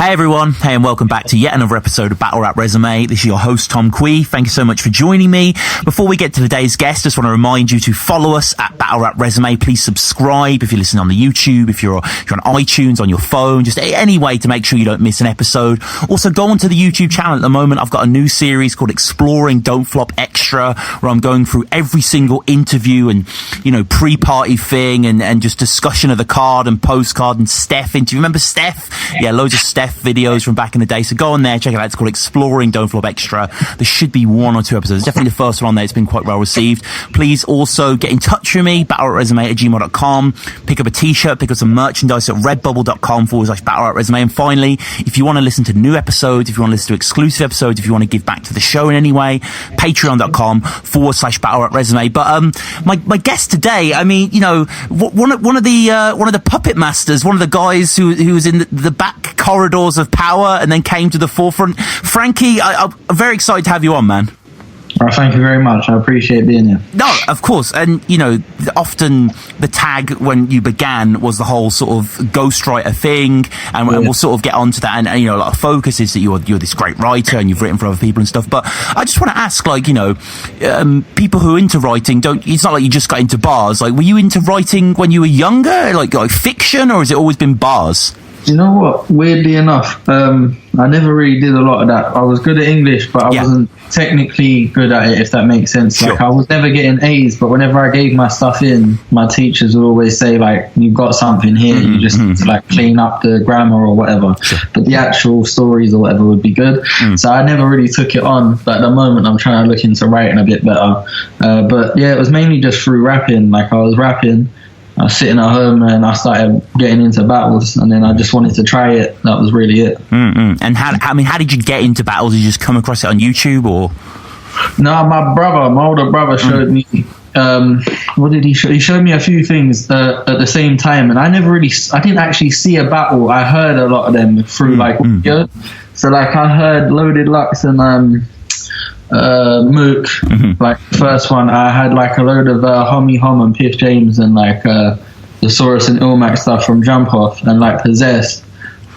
Hey everyone, hey and welcome back to yet another episode of Battle Rap Resume. This is your host Tom Quee. Thank you so much for joining me. Before we get to today's guest, just want to remind you to follow us at Battle Rap Resume. Please subscribe if you're listening on the YouTube, if you're on iTunes, on your phone, just any way to make sure you don't miss an episode. Also go onto the YouTube channel at the moment. I've got a new series called Exploring Don't Flop Extra, where I'm going through every single interview and, pre-party thing and just discussion of the card and postcard and Steph interview. Remember Steph? Yeah, loads of Steph videos from back in the day, so go on there, check it out. It's called Exploring Don't Flop Extra. There should be 1 or 2 episodes. Definitely the first one on there. It's been quite well received. Please also get in touch with me, battlerapresume@gmail.com. Pick up a t-shirt, pick up some merchandise at redbubble.com/battlerapresume. And finally, if you want to listen to new episodes, if you want to listen to exclusive episodes, if you want to give back to the show in any way, patreon.com/battlerapresume. But my guest today, one of the puppet masters, one of the guys who was in the back corridors of power and then came to the forefront. Frankie, I'm very excited to have you on, man. Well, thank you very much. I appreciate being here. No, of course. And, often the tag when you began was the whole sort of ghostwriter thing. And we'll sort of get onto that. And a lot of focus is that you're this great writer and you've written for other people and stuff. But I just want to ask, people who are into writing, it's not like you just got into bars. Like, were you into writing when you were younger? Like fiction, or has it always been bars? You know what? Weirdly enough, I never really did a lot of that. I was good at English, but I wasn't technically good at it, if that makes sense. Sure. Like, I was never getting A's, but whenever I gave my stuff in, my teachers would always say, you've got something here, you just need to, clean up the grammar or whatever. Sure. But the actual stories or whatever would be good. So I never really took it on. But at the moment, I'm trying to look into writing a bit better. But yeah, it was mainly just through rapping. Like, I was rapping, I was sitting at home and I started getting into battles, and then I just wanted to try it. That was really it. And how did you get into battles? Did you just come across it on YouTube, or? No, my older brother showed me. What did he show? He showed me a few things at the same time, and I didn't actually see a battle. I heard a lot of them through audio. So I heard Loaded Lux and Mook, the first one. I had a load of Homie Hom and Piff James and the Saurus and Ilmac stuff from Jump Off and Possessed,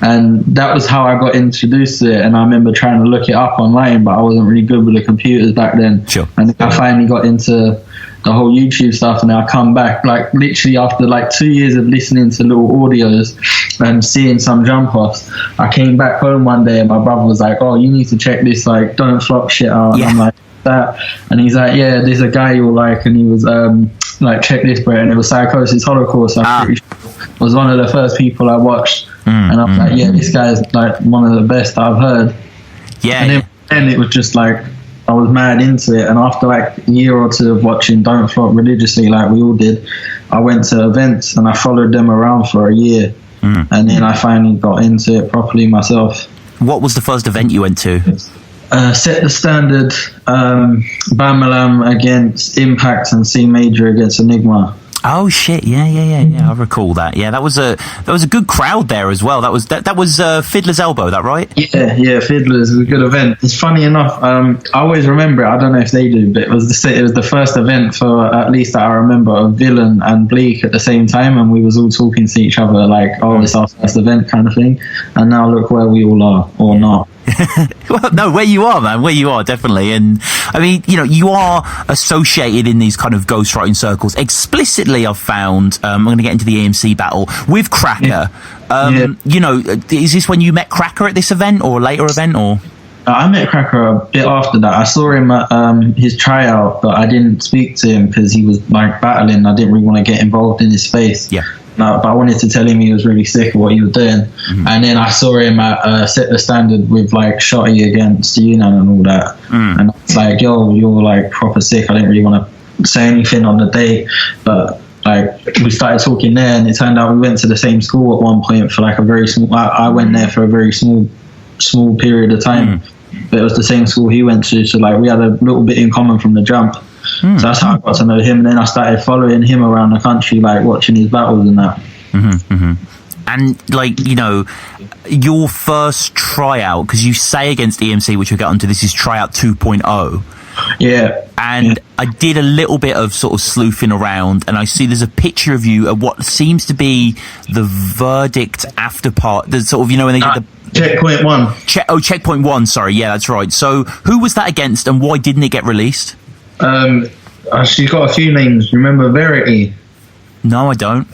and that was how I got introduced to it. And I remember trying to look it up online, but I wasn't really good with the computers back then. Sure. And then I finally got into the whole YouTube stuff, and then I come back literally after 2 years of listening to little audios and seeing some jump offs. I came back home one day and my brother was like, "Oh, you need to check this Don't Flop shit out." And I'm like, "That?" And he's like, "Yeah, there's a guy you'll like," and he was check this, bro. And it was Psychosis Holocaust. I'm pretty sure it was one of the first people I watched, and I was like, "Yeah, this guy's one of the best I've heard." Yeah. And then it was just I was mad into it, and after a year or two of watching Don't Flop religiously, like we all did, I went to events and I followed them around for a year, and then I finally got into it properly myself. What was the first event you went to? Set the Standard, Bamalam against Impact, and C Major against Enigma. Oh shit! Yeah. I recall that. Yeah, that was a good crowd there as well. That was Fiddler's Elbow. That right? Yeah. Fiddler's was a good event. It's funny enough. I always remember it. I don't know if they do, but it was the first event for, at least that I remember, of Villain and Bleak at the same time, and we was all talking to each other it's our first event kind of thing. And now look where we all are, or not. Well, no, where you are, man, where you are, definitely. And you are associated in these kind of ghostwriting circles explicitly. I've found, I'm going to get into the EMC battle with Cracker. Is this when you met Cracker at this event or a later event, or? I met Cracker a bit after that. I saw him at his tryout, but I didn't speak to him because he was battling. I didn't really want to get involved in his space. Yeah. No, but I wanted to tell him he was really sick of what he was doing. And then I saw him at Set the Standard with Shotty against Yunnan and all that. And I was like, "Yo, you're proper sick." I didn't really want to say anything on the day, but we started talking there, and it turned out we went to the same school at one point for a very small. I went there for a very small period of time, but it was the same school he went to, so we had a little bit in common from the jump. So that's how I got to know him, and then I started following him around the country, watching his battles and that. And your first tryout, because you say against EMC, which we'll get onto, this is tryout 2.0. Yeah. And I did a little bit of sort of sleuthing around, and I see there's a picture of you at what seems to be the verdict after part. The sort of, you know, when they did the Checkpoint 1. Checkpoint 1. Sorry, yeah, that's right. So who was that against, and why didn't it get released? She's got a few names. Remember Verity? No, I don't.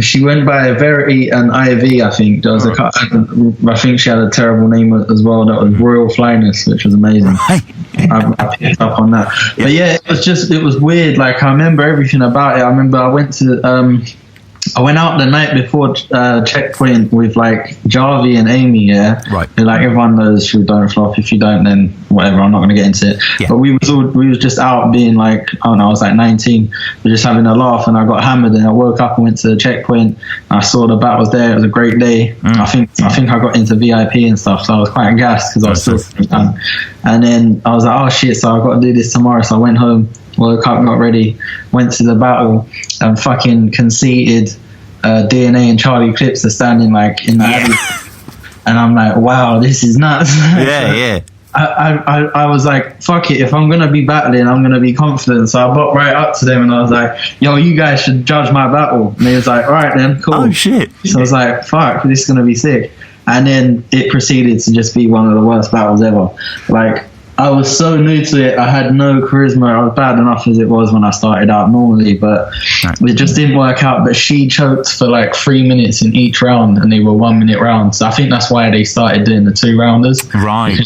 She went by Verity and IV, I think. There was I think she had a terrible name as well. That was Royal Flyness, which was amazing. Right. I picked up on that. Yeah. But yeah, it was weird. Like, I remember everything about it. I remember I went out the night before Checkpoint with like Jarvie and Amy, yeah? Right. And, like, everyone knows who don't flop. If you don't, then whatever, I'm not going to get into it. Yeah. But we was just out being like, I don't know, I was like 19. We were just having a laugh, and I got hammered, and I woke up and went to the Checkpoint. I saw the battles there. It was a great day. I think I got into VIP and stuff, so I was quite gassed because I was still young. And then I was like, oh shit, so I've got to do this tomorrow. So I went home, woke up, got ready, went to the battle, and fucking conceded. DNA and Charlie Clips are standing like in the alley, and I'm like, wow, this is nuts. Yeah. I was like, fuck it, if I'm gonna be battling, I'm gonna be confident. So I got right up to them and I was like, yo, you guys should judge my battle. And they was like, all right then, cool. Oh shit. So I was like, fuck, this is gonna be sick. And then it proceeded to just be one of the worst battles ever. Like, I was so new to it. I had no charisma. I was bad enough as it was when I started out normally, but it just didn't work out. But she choked for like 3 minutes in each round, and they were 1 minute rounds. So I think that's why they started doing the 2-rounders. Right.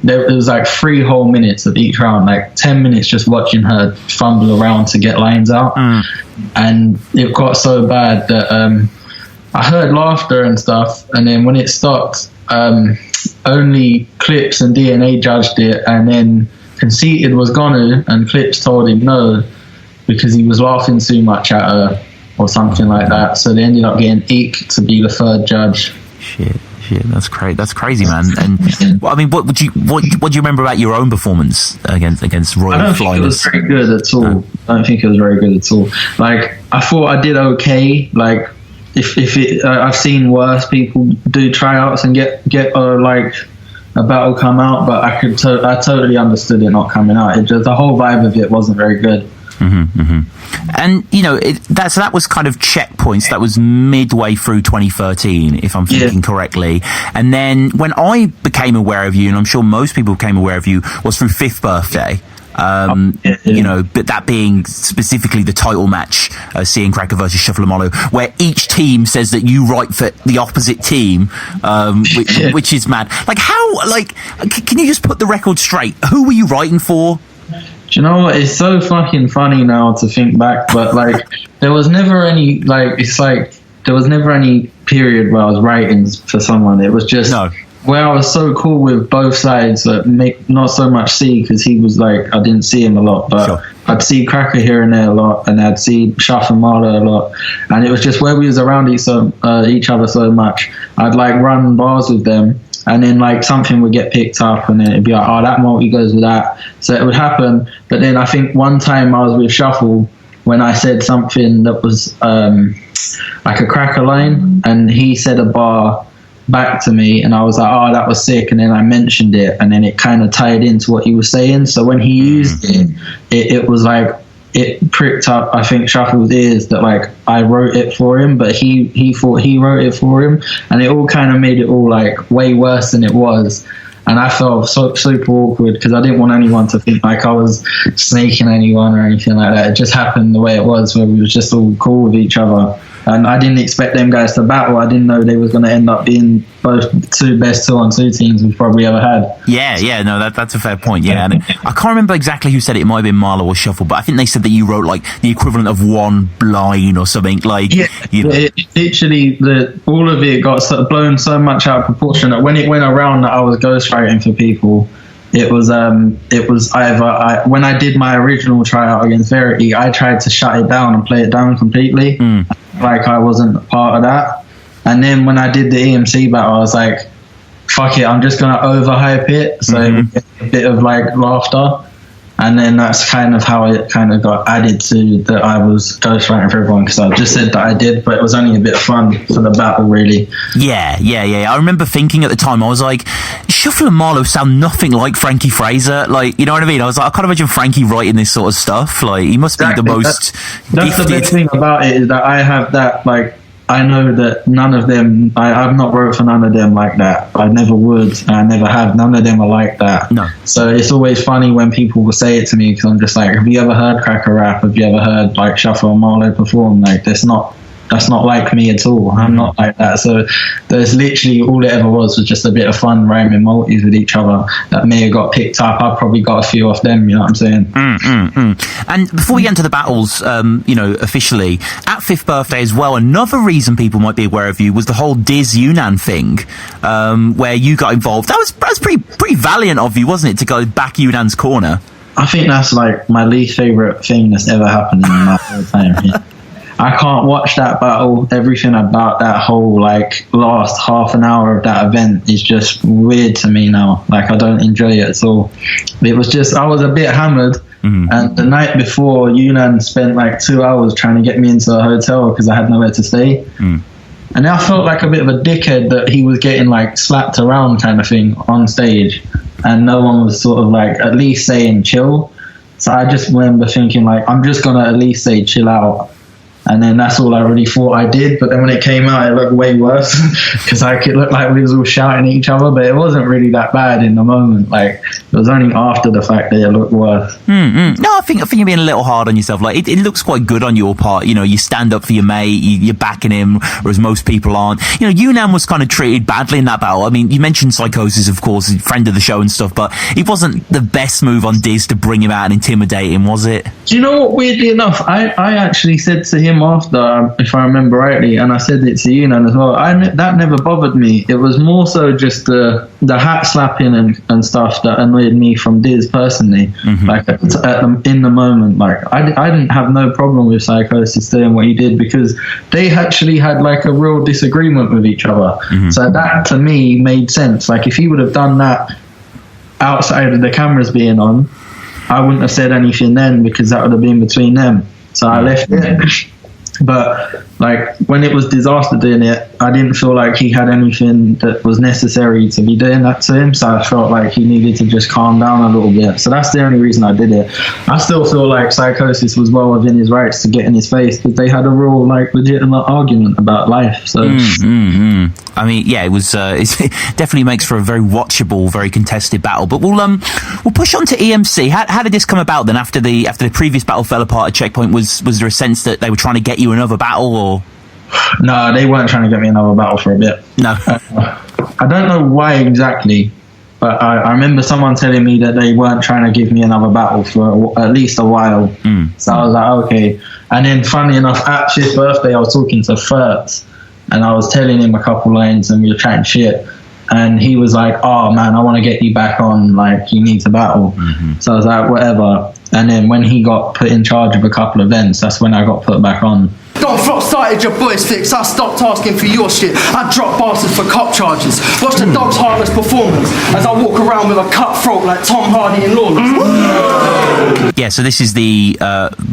There was like 3 whole minutes of each round, like 10 minutes just watching her fumble around to get lines out. And it got so bad that I heard laughter and stuff, and then when it stopped, only Clips and DNA judged it, and then Conceited was gonna, and Clips told him no because he was laughing too much at her or something like that. So they ended up getting Eek to be the third judge. Shit, that's crazy. That's crazy, man. And I mean, what do you remember about your own performance against Royal Flyness? I don't think it was very good at all. No. I don't think it was very good at all. Like, I thought I did okay. Like, if it, I've seen worse people do tryouts and get like a battle come out, but I totally understood it not coming out. It just, the whole vibe of it wasn't very good. And you know, that was kind of checkpoints. That was midway through 2013, if I'm thinking correctly. And then when I became aware of you, and I'm sure most people became aware of you, was through Fifth Birthday. You know, but that being specifically the title match, Seeing Cracker versus Shuffle Amolo, where each team says that you write for the opposite team, which is mad. Like, how, like, can you just put the record straight? Who were you writing for? Do you know what? It's so fucking funny now to think back, but like, there was never any, like, it's like, there was never any period where I was writing for someone. It was just... No. Where I was so cool with both sides, not so much C, because he was like, I didn't see him a lot, but sure. I'd see Cracker here and there a lot, and I'd see Shuff and Marla a lot, and it was just where we was around each other so much, I'd like run bars with them, and then like something would get picked up, and then it'd be like, oh, that multi goes with that, so it would happen. But then I think one time I was with Shuffle when I said something that was like a Cracker line, and he said a bar back to me, and I was like, oh, that was sick, and then I mentioned it, and then it kind of tied into what he was saying. So when he used it was like, it pricked up, I think, Shuffle's ears that like I wrote it for him, but he thought he wrote it for him, and it all kind of made it all like way worse than it was. And I felt super awkward because I didn't want anyone to think like I was snaking anyone or anything like that. It just happened the way it was, where we was just all cool with each other. And I didn't expect them guys to battle. I didn't know they was going to end up being both two best 2-on-2 teams we've probably ever had. Yeah, no, that's a fair point. Yeah, and I can't remember exactly who said it. It might have been Marlo or Shuffle, but I think they said that you wrote like the equivalent of one line or something. Like, yeah, you know. Literally, all of it got blown so much out of proportion that when it went around that I was ghostwriting for people, it was either when I did my original tryout against Verity, I tried to shut it down and play it down completely, like I wasn't a part of that. And then when I did the EMC battle, I was like, fuck it, I'm just gonna overhype it so it would get a bit of like laughter. And then that's kind of how it kind of got added to that I was ghostwriting for everyone, because I just said that I did, but it was only a bit of fun for the battle, really. Yeah. I remember thinking at the time, I was like, Shuffle and Marlowe sound nothing like Frankie Phraser. Like, you know what I mean? I was like, I can't imagine Frankie writing this sort of stuff. Like, he must be the most That's gifted. the best thing about it, is that I have that, like, I know that none of them, I've not wrote for none of them like that. I never would, and I never have. None of them are like that. No. So it's always funny when people will say it to me, because I'm just like, have you ever heard Cracker rap? Have you ever heard like Shuffle and Marlowe perform? Like, that's not like me at all. I'm not like that. So there's literally, all it ever was just a bit of fun rhyming multis with each other that may have got picked up. I probably got a few off them, you know what I'm saying? And before we get into the battles, officially, at 5th birthday as well, another reason people might be aware of you was the whole Diz Yunnan thing, where you got involved. That was pretty valiant of you, wasn't it, to go back Yunnan's corner? I think that's like my least favourite thing that's ever happened in my whole time. Yeah. I can't watch that battle. Everything about that whole like last half an hour of that event is just weird to me now. Like, I don't enjoy it at all. It was just, I was a bit hammered. And the night before, Yunnan spent like 2 hours trying to get me into a hotel because I had nowhere to stay. And I felt like a bit of a dickhead that he was getting like slapped around kind of thing on stage, and no one was sort of like at least saying chill. So I just remember thinking like, I'm just gonna at least say chill out. And then that's all I really thought I did. But then when it came out, it looked way worse, because like, it looked like we was all shouting at each other, but it wasn't really that bad in the moment. Like, it was only after the fact that it looked worse. No, I think you're being a little hard on yourself. Like, it looks quite good on your part. You know, you stand up for your mate, you're backing him, whereas most people aren't. You know, Yunnan was kind of treated badly in that battle. I mean, you mentioned Psychosis, of course, friend of the show and stuff, but it wasn't the best move on Diz to bring him out and intimidate him, was it? Do you know what, weirdly enough, I actually said to him after, if I remember rightly, and I said it to Yunnan as well, that never bothered me. It was more so just the hat slapping and stuff that annoyed me from Diz personally. Like, in the moment, like, I didn't have no problem with Psychosis doing what he did, because they actually had like a real disagreement with each other. So that to me made sense. Like, if he would have done that outside of the cameras being on, I wouldn't have said anything then, because that would have been between them. So I left it. But like, when it was Disaster doing it, I didn't feel like he had anything that was necessary to be doing that to him. So I felt like he needed to just calm down a little bit. So that's the only reason I did it. I still feel like Psychosis was well within his rights to get in his face, because they had a real like legitimate argument about life. So I mean, yeah, it was. It definitely makes for a very watchable, very contested battle. But we'll push on to EMC. How did this come about then? After the previous battle fell apart at Checkpoint, was there a sense that they were trying to get you another battle, or? No, they weren't trying to get me another battle for a bit. No. I don't know why exactly, but I remember someone telling me that they weren't trying to give me another battle for at least a while. So I was like, okay. And then, funny enough, at 5th birthday, I was talking to Furtz, and I was telling him a couple lines, and we were chatting shit. And he was like, oh man, I want to get you back on, like, you need to battle. So I was like, whatever. And then when he got put in charge of a couple of events, that's when I got put back on. Don't front-sighted your boys fix. I stopped asking for your shit. I drop bastards for cop charges. Watch the dog's harmless performance as I walk around with a cutthroat like Tom Hardy in Lawless. Yeah, so this is the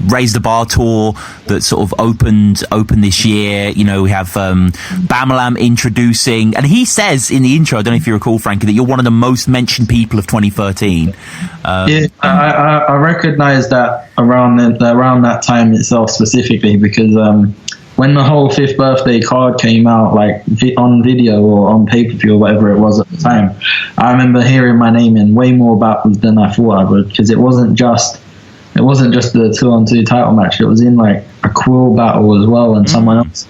Raise the Bar tour that sort of opened this year. You know, we have Bamalam introducing, and he says in the intro, I don't know if you recall, Frankie, that you're one of the most mentioned people of 2013. Yeah, I recognise that around that time itself specifically, because when the whole 5th birthday card came out, like on video or on pay-per-view or whatever it was at the time, I remember hearing my name in way more battles than I thought I would, because it wasn't just the 2-on-2 title match. It was in like a Quill battle as well, and someone else.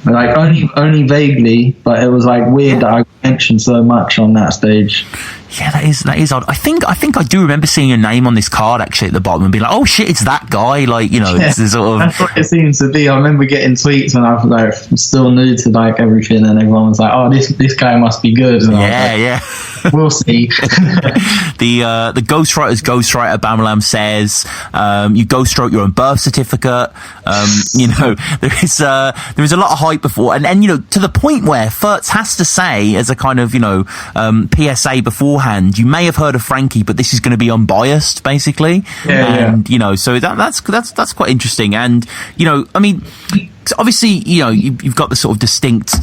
But like only vaguely, but it was like weird that I mentioned so much on that stage. Yeah, that is odd. I think I do remember seeing your name on this card actually at the bottom and being like, oh shit, it's that guy. Like, you know, it's sort of. That's what it seems to be. I remember getting tweets when I was like still new to like everything, and everyone was like, oh, this guy must be good. And yeah. We'll see. The ghostwriter's ghostwriter, Bamalam, says you ghostwrote your own birth certificate. You know, there is was a lot of hype before, and to the point where Furtz has to say, as a kind of PSA beforehand, you may have heard of Frankie, but this is going to be unbiased, basically. So that's quite interesting. And I mean, obviously, you've got the sort of distinct,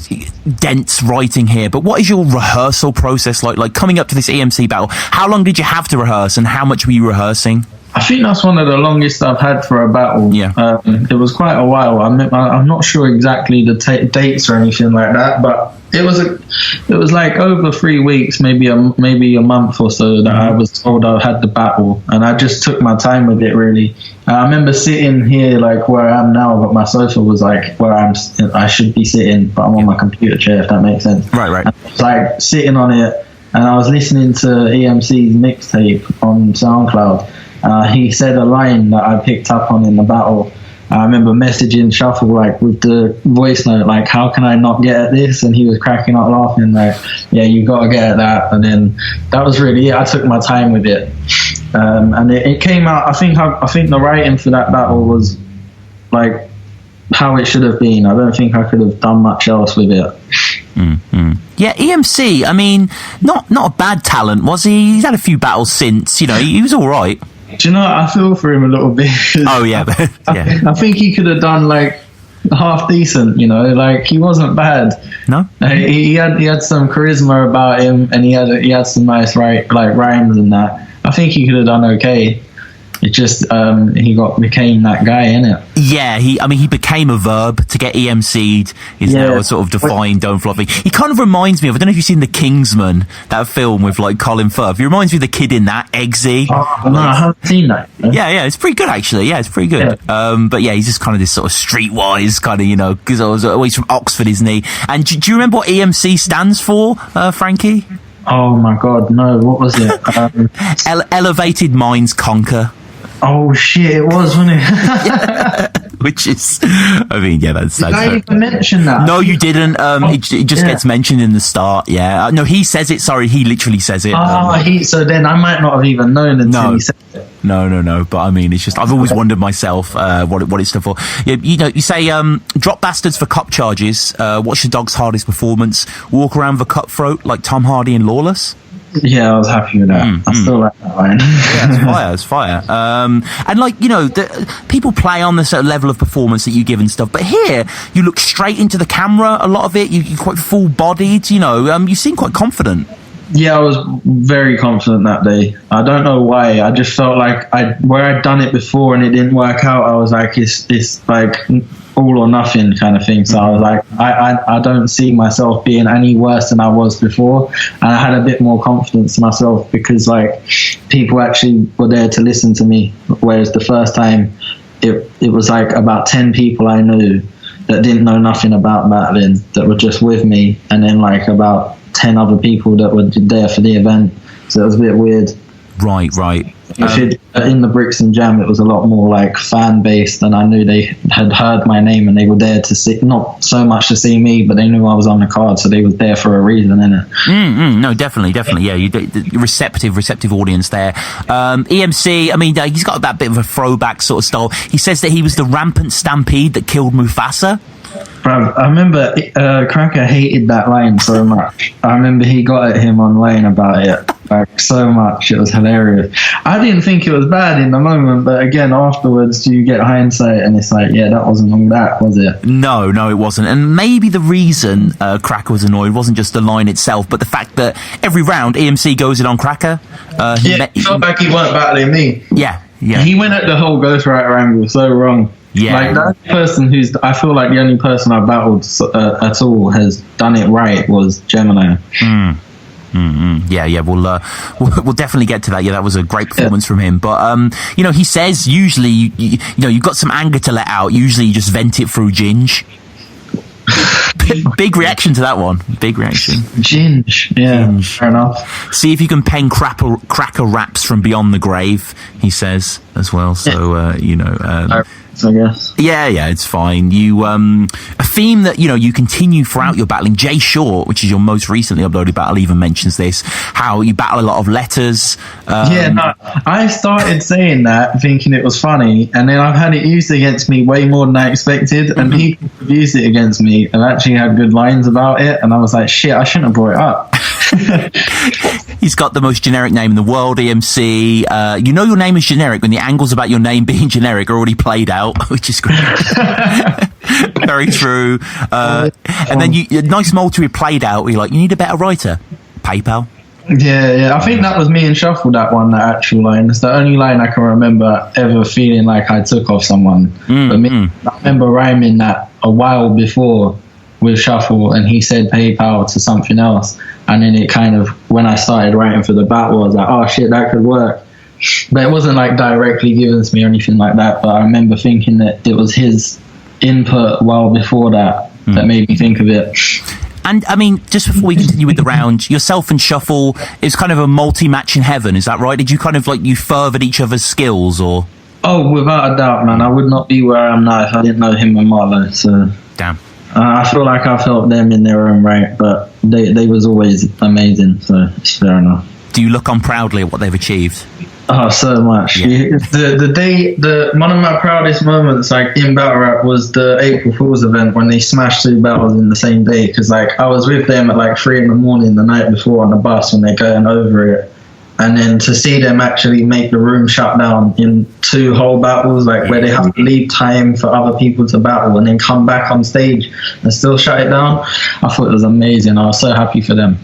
dense writing here, but what is your rehearsal process like? Like coming up to this EMC battle, how long did you have to rehearse, and how much were you rehearsing? I think that's one of the longest I've had for a battle. Yeah. It was quite a while. I'm not sure exactly the dates or anything like that, but it was like over 3 weeks, maybe a month or so that I was told I had the battle, and I just took my time with it, really. I remember sitting here like where I am now, but my sofa was like where I should be sitting, but I'm on my computer chair, if that makes sense. Right. And I was like sitting on it, and I was listening to EMC's mixtape on SoundCloud. He said a line that I picked up on in the battle. I remember messaging Shuffle like with the voice note, like, how can I not get at this? And he was cracking up laughing, like, yeah, you got to get at that. And then that was really it. I took my time with it. And it came out, I think the writing for that battle was like how it should have been. I don't think I could have done much else with it. Mm-hmm. Yeah, EMC, I mean, not a bad talent, was he? He's had a few battles since, he was all right. Do you know what? I feel for him a little bit. Oh, yeah. I think he could have done, like, half decent, like, he wasn't bad. No? He had some charisma about him, and he had some nice, rhymes and that. I think he could have done okay. It just he became that guy, innit? Yeah, he became a verb. To get EMC'd is now a sort of defined don't flop thing. He kind of reminds me of, I don't know if you've seen The Kingsman, that film with like Colin Firth. He reminds me of the kid in that, Eggsy. Oh, no, I haven't seen that. Yeah, it's pretty good actually. Yeah, it's pretty good. Yeah. But yeah, he's just kind of this sort of streetwise kind of, because I was always from Oxford, isn't he? And do you remember what EMC stands for, Frankie? Oh my God, no. What was it? Elevated minds conquer. Oh shit, it was, wasn't it? Which is, I mean, yeah, that's. Did I even mention that? No, you didn't. It just gets mentioned in the start. Yeah, no, he says it. Sorry, he literally says it. So then I might not have even known until he said it. No. But I mean, it's just I've always wondered myself what it stood for. You say drop bastards for cop charges. What's your dog's hardest performance? Walk around with a cutthroat like Tom Hardy in Lawless. Yeah, I was happy with that. I still like that line. Yeah, it's fire. And people play on this level of performance that you give and stuff, but here you look straight into the camera. A lot of it, you're quite full-bodied. You seem quite confident. Yeah, I was very confident that day. I don't know why. I just felt like where I'd done it before and it didn't work out. I was like, it's like all or nothing kind of thing. So I was like, I don't see myself being any worse than I was before. And I had a bit more confidence in myself because like people actually were there to listen to me. Whereas the first time it was like about 10 people I knew that didn't know nothing about battling that were just with me. And then like about 10 other people that were there for the event. So it was a bit weird. Right. In the Bricks and Jam, it was a lot more like fan based, and I knew they had heard my name and they were there to see, not so much to see me, but they knew I was on the card, so they were there for a reason, innit? No, definitely. Yeah, receptive audience there. EMC, I mean, he's got that bit of a throwback sort of style. He says that he was the rampant stampede that killed Mufasa. Bruv, I remember Cracker hated that line so much. I remember he got at him online about it like so much. It was hilarious. I didn't think it was bad in the moment, but again afterwards you get hindsight and it's like, yeah, that wasn't all that, was it? No, it wasn't. And maybe the reason Cracker was annoyed wasn't just the line itself, but the fact that every round EMC goes in on Cracker. He felt like he weren't battling me. Yeah. He went at the whole ghostwriter angle so wrong. Yeah, like that person I feel like the only person I battled at all has done it right was Gemini. Yeah. We'll definitely get to that. Yeah, that was a great performance from him. But he says usually you've got some anger to let out. Usually you just vent it through ginge. Big reaction to that one. Big reaction. Ginge. Yeah, ginge. Fair enough. See if you can pen cracker raps from beyond the grave, he says as well. So I guess. Yeah, it's fine. You a theme that you continue throughout your battling. Jay Short, which is your most recently uploaded battle, even mentions this, how you battle a lot of letters. I started saying that thinking it was funny, and then I've had it used against me way more than I expected, and people have used it against me and actually had good lines about it, and I was like, shit, I shouldn't have brought it up. He's got the most generic name in the world, EMC. Your name is generic when the angles about your name being generic are already played out, which is great. Very true. And then a nice multi played out. You're like, you need a better writer. PayPal. Yeah. I think that was me and Shuffle, that actual line. It's the only line I can remember ever feeling like I took off someone. I remember rhyming that a while before with Shuffle, and he said PayPal to something else. And then it kind of, when I started writing for the battle, I was like, oh shit, that could work. But it wasn't like directly given to me or anything like that. But I remember thinking that it was his input well before that made me think of it. And I mean, just before we continue with the round, yourself and Shuffle is kind of a multi-match in heaven, is that right? Did you kind of you furthered each other's skills, or? Oh, without a doubt, man. I would not be where I am now if I didn't know him and Marlo. So damn. I feel like I've helped them in their own right, but they was always amazing, so it's fair enough. Do you look on proudly at what they've achieved? Oh, so much. Yeah. One of my proudest moments, in battle rap, was the April Fool's event when they smashed 2 battles in the same day. Because I was with them at 3 a.m. the night before on the bus when they're going over it, and then to see them actually make the room shut down in 2 whole battles, where they have to leave time for other people to battle and then come back on stage and still shut it down. I thought it was amazing. I was so happy for them.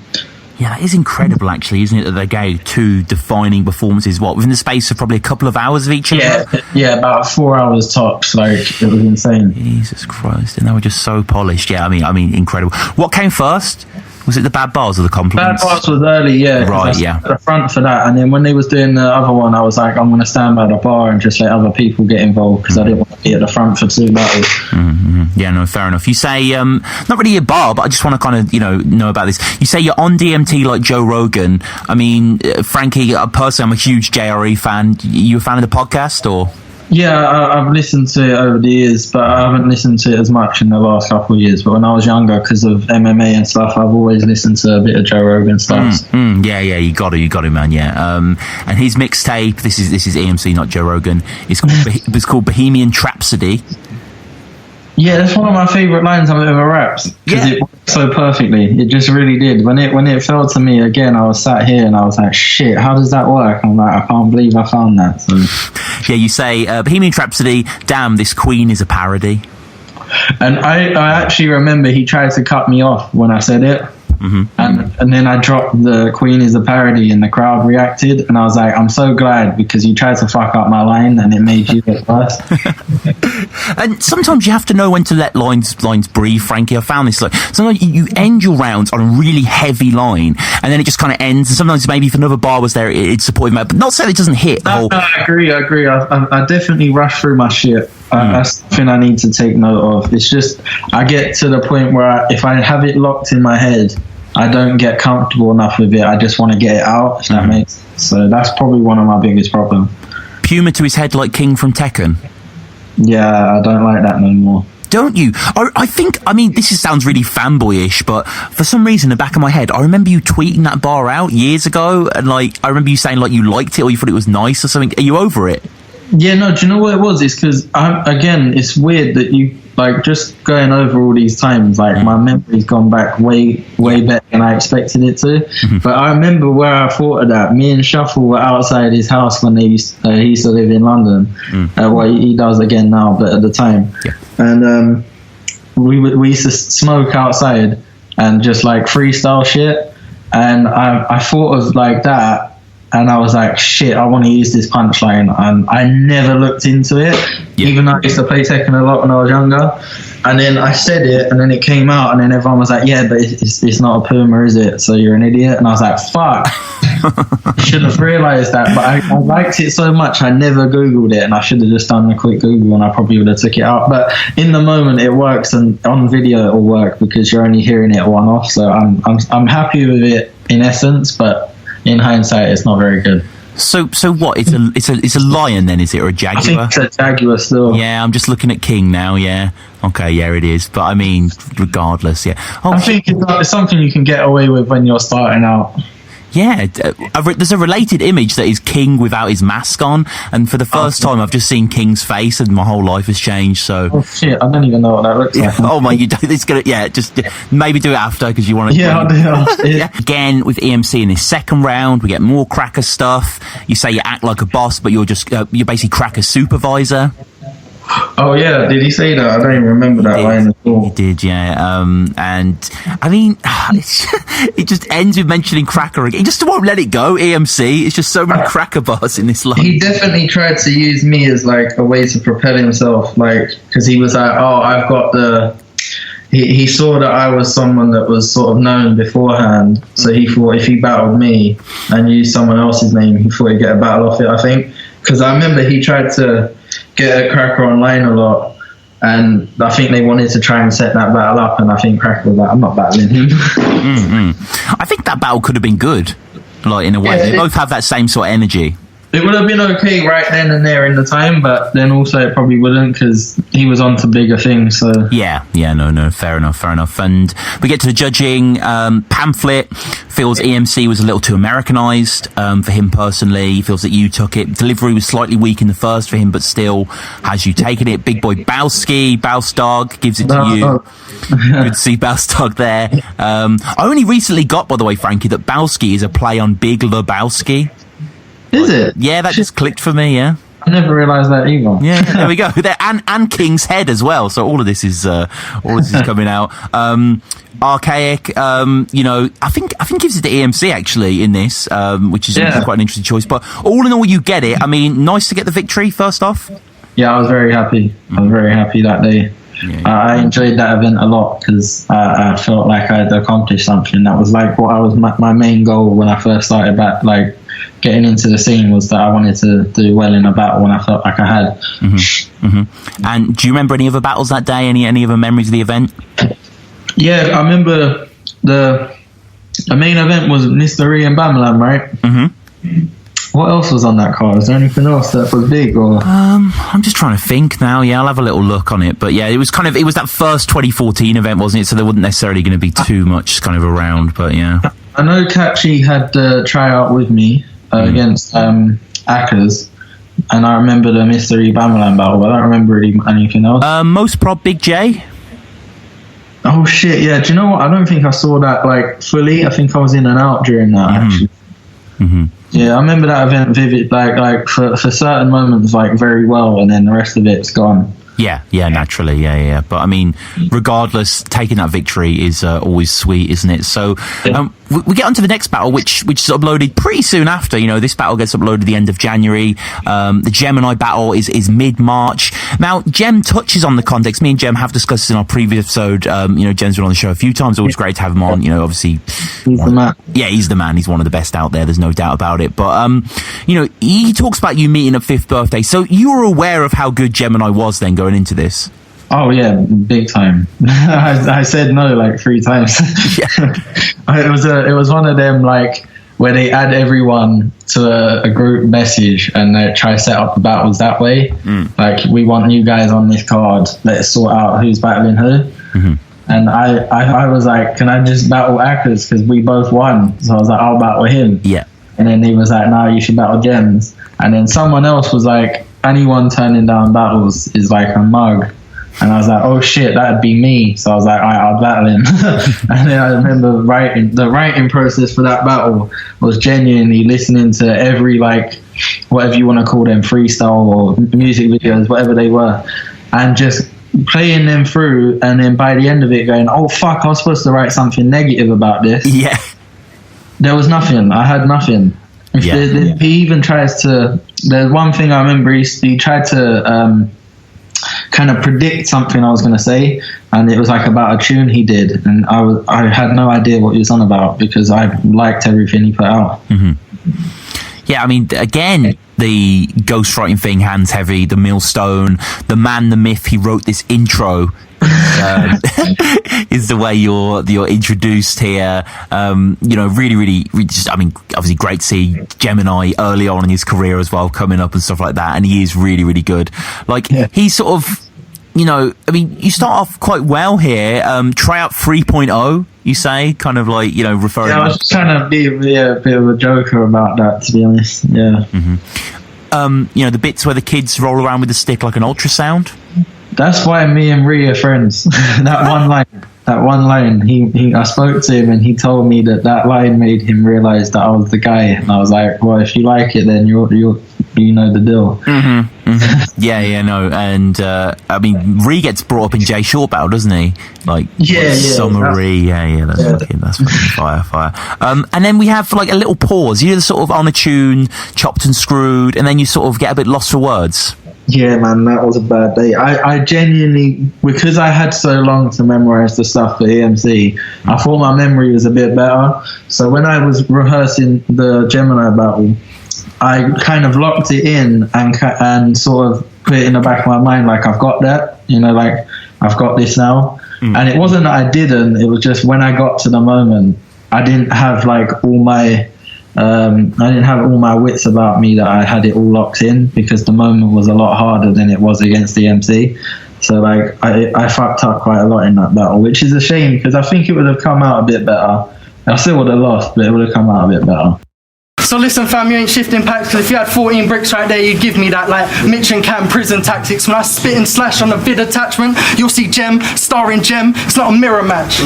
Yeah, that is incredible, actually, isn't it, that they gave 2 defining performances, within the space of probably a couple of hours of each other? Yeah, about 4 hours tops. It was insane. Jesus Christ, and they were just so polished. Yeah, I mean, incredible. What came first? Was it the bad bars or the compliments? Bad bars was early, yeah. Right, yeah. At the front for that, and then when they was doing the other one, I was like, I'm going to stand by the bar and just let other people get involved because I didn't want to be at the front for 2 battles. Yeah, no, fair enough. You say, not really a bar, but I just want to kind of, know about this. You say you're on DMT like Joe Rogan. I mean, Frankie, personally, I'm a huge JRE fan. You a fan of the podcast, or? Yeah, I've listened to it over the years, but I haven't listened to it as much in the last couple of years. But when I was younger, because of MMA and stuff, I've always listened to a bit of Joe Rogan stuff. Yeah, you got it, man. Yeah, and his mixtape. This is EMC, not Joe Rogan. It's called Bohemian Rhapsody. Yeah, that's one of my favourite lines I've ever rapped because it worked so perfectly. It just really did. When it fell to me again, I was sat here and I was like, "Shit, how does that work?" I'm like, I can't believe I found that. So. Yeah, you say Bohemian Rhapsody. Damn, this Queen is a parody. And I actually remember he tried to cut me off when I said it. And then I dropped the Queen is a parody and the crowd reacted, and I was like, I'm so glad because you tried to fuck up my line and it made you look worse. And sometimes you have to know when to let lines breathe, Frankie. I found this, sometimes you end your rounds on a really heavy line and then it just kind of ends, and sometimes maybe if another bar was there it'd support him, but not saying it doesn't hit the whole... No, I agree. I definitely rush through my shit. That's something I need to take note of. It's just I get to the point where if I have it locked in my head, I don't get comfortable enough with it. I just want to get it out, if that makes sense. So that's probably one of my biggest problems. Puma to his head like King from Tekken. Yeah, I don't like that no more. Don't you? I think, this sounds really fanboyish, but for some reason, in the back of my head, I remember you tweeting that bar out years ago, and I remember you saying you liked it or you thought it was nice or something. Are you over it? Yeah, no, do you know what it was? It's because, again, it's weird that you, just going over all these times, my memory's gone back way better than I expected it to. But I remember where I thought of that. Me and Shuffle were outside his house when he used to live in London. Well, he does again now, but at the time. Yeah. And we used to smoke outside and just, freestyle shit. And I thought of, that. And I was like, shit, I want to use this punchline. And I never looked into it, even though I used to play Tekken a lot when I was younger. And then I said it, and then it came out, and then everyone was like, yeah, but it's not a Puma, is it? So you're an idiot. And I was like, fuck. I should have realised that. But I liked it so much, I never Googled it, and I should have just done a quick Google, and I probably would have took it out. But in the moment, it works, and on video, it will work because you're only hearing it one-off. So I'm happy with it in essence, but... in hindsight, it's not very good. So what? It's a lion then, is it, or a jaguar? I think it's a jaguar still. Yeah, I'm just looking at King now. Yeah. Okay. Yeah, it is. But I mean, regardless. Yeah. Oh, I think it's something you can get away with when you're starting out. Yeah, there's a related image that is King without his mask on, and for the first time I've just seen King's face, and my whole life has changed. So, oh shit, I don't even know what that looks like. Oh my, it's gonna, just maybe do it after because you want to. Yeah, I'll do it. Yeah. Again with EMC in this second round, we get more Cracker stuff. You say you act like a boss, but you're just you're basically Cracker's supervisor. Oh yeah, did he say that? I don't even remember that line at all. He did, yeah. And I mean, it just ends with mentioning Cracker again. He just won't let it go. EMC. It's just so many Cracker bars in this line. He definitely tried to use me as like a way to propel himself, like because he was like, oh, I've got the. He saw that I was someone that was sort of known beforehand, so he thought if he battled me and used someone else's name, he thought he'd get a battle off it. I think because I remember he tried to get a Cracker online a lot, and I think they wanted to try and set that battle up, and I think Cracker was like, I'm not battling him. I think that battle could have been good, like in a way. They both have that same sort of energy. It would have been okay right then and there in the time, but then also it probably wouldn't because he was on to bigger things. So no, fair enough. And we get to the judging. Pamphlet feels EMC was a little too Americanized for him personally. He feels that you took it. Delivery was slightly weak in the first for him, but still has you taken it. Big boy Bausdog gives it to you. Good to see Bausdog there. I only recently got, by the way, Frankie, that Bowski is a play on Big Lebowski. Is it? Yeah, that just clicked for me, yeah. I never realised that either. Yeah, there we go. There, and King's head as well. So all of this is coming out. Archaic, I think gives it to EMC actually in this, which is quite an interesting choice. But all in all, you get it. I mean, nice to get the victory first off. Yeah, I was very happy. I was very happy that day. Yeah. I enjoyed that event a lot because I felt like I had accomplished something. That was like what I was my main goal when I first started back, like getting into the scene, was that I wanted to do well in a battle when I felt like I had. And do you remember any other battles that day? Any other memories of the event? Yeah, I remember the main event was Mystery and Bamalam, right? What else was on that card? Is there anything else that was big? Or I'm just trying to think now. Yeah, I'll have a little look on it. But yeah, it was that first 2014 event, wasn't it? So there wasn't necessarily going to be too much kind of around. But yeah, I know Catchy had the tryout with me against Akkers, and I remember the Mystery Bamalam battle, but I don't remember anything else. Most prob Big J. Oh shit! Yeah, do you know what? I don't think I saw that like fully. I think I was in and out during that actually. Yeah, I remember that event vivid, like for certain moments, like very well, and then the rest of it's gone. Yeah, naturally, yeah. But I mean, regardless, taking that victory is always sweet, isn't it? So we get on to the next battle, which is uploaded pretty soon after. You know, this battle gets uploaded the end of January. The Gemini battle is mid-March. Now, Gem touches on the context. Me and Gem have discussed this in our previous episode. Gem's been on the show a few times. Always great to have him on. You know, obviously, he's the man. Yeah, he's the man. He's one of the best out there. There's no doubt about it. But he talks about you meeting at 5th birthday. So you were aware of how good Gemini was then going into this. Oh yeah, big time. I said no like 3 times. It was one of them like where they add everyone to a group message and they try to set up the battles that way. Like, we want you guys on this card. Let's sort out who's battling who. And I was like, can I just battle Akkers because we both won? So I was like, I'll battle him. Yeah. And then he was like, no, you should battle Gems. And then someone else was like, anyone turning down battles is like a mug. And I was like, oh shit, that'd be me. So I was like, all right, I'll battle him. And then I remember the writing process for that battle was genuinely listening to every, like, whatever you want to call them, freestyle or music videos, whatever they were, and just playing them through. And then by the end of it going, oh fuck, I was supposed to write something negative about this. Yeah. There was nothing. I had nothing. He even tries to, there's one thing I remember, he tried to kind of predict something I was going to say, and it was like about a tune he did, and I had no idea what he was on about because I liked everything he put out. Yeah, I mean, again, the ghostwriting thing, hands heavy, the millstone, the man, the myth, he wrote this intro. Is the way you're introduced here. Really just, I mean, obviously great to see Gemini early on in his career as well, coming up and stuff like that, and he is really, really good. Like, he's sort of, I mean, you start off quite well here. Tryout 3.0, you say, kind of like, referring. Yeah, I was just trying to be a bit of a joker about that, to be honest. Yeah. Mm-hmm. The bits where the kids roll around with the stick like an ultrasound. That's why me and Ree are friends. That one line. I spoke to him and he told me that line made him realize that I was the guy. And I was like, well, if you like it, then you know the deal. Mm-hmm. Mm-hmm. Yeah, no. And I mean, Ree gets brought up in Jay Short Battle, doesn't he? Like, Summer Ree. Yeah. That's fucking fire. And then we have like a little pause. The sort of on a tune, chopped and screwed, and then you sort of get a bit lost for words. Yeah, man, that was a bad day. I genuinely, because I had so long to memorize the stuff for EMC, I thought my memory was a bit better. So when I was rehearsing the Gemini battle, I kind of locked it in and sort of put it in the back of my mind, like, I've got that, like, I've got this now. And it wasn't that I didn't, it was just when I got to the moment, I didn't have like all my wits about me, that I had it all locked in, because the moment was a lot harder than it was against the MC. So like I fucked up quite a lot in that battle, which is a shame, because I think it would have come out a bit better. I still would have lost, but it would have come out a bit better. So listen, fam, you ain't shifting packs, because if you had 14 bricks right there, you'd give me that, like, Mitch and Cam prison tactics. When I spit and slash on the vid attachment, you'll see Gem starring Gem. It's not a mirror match.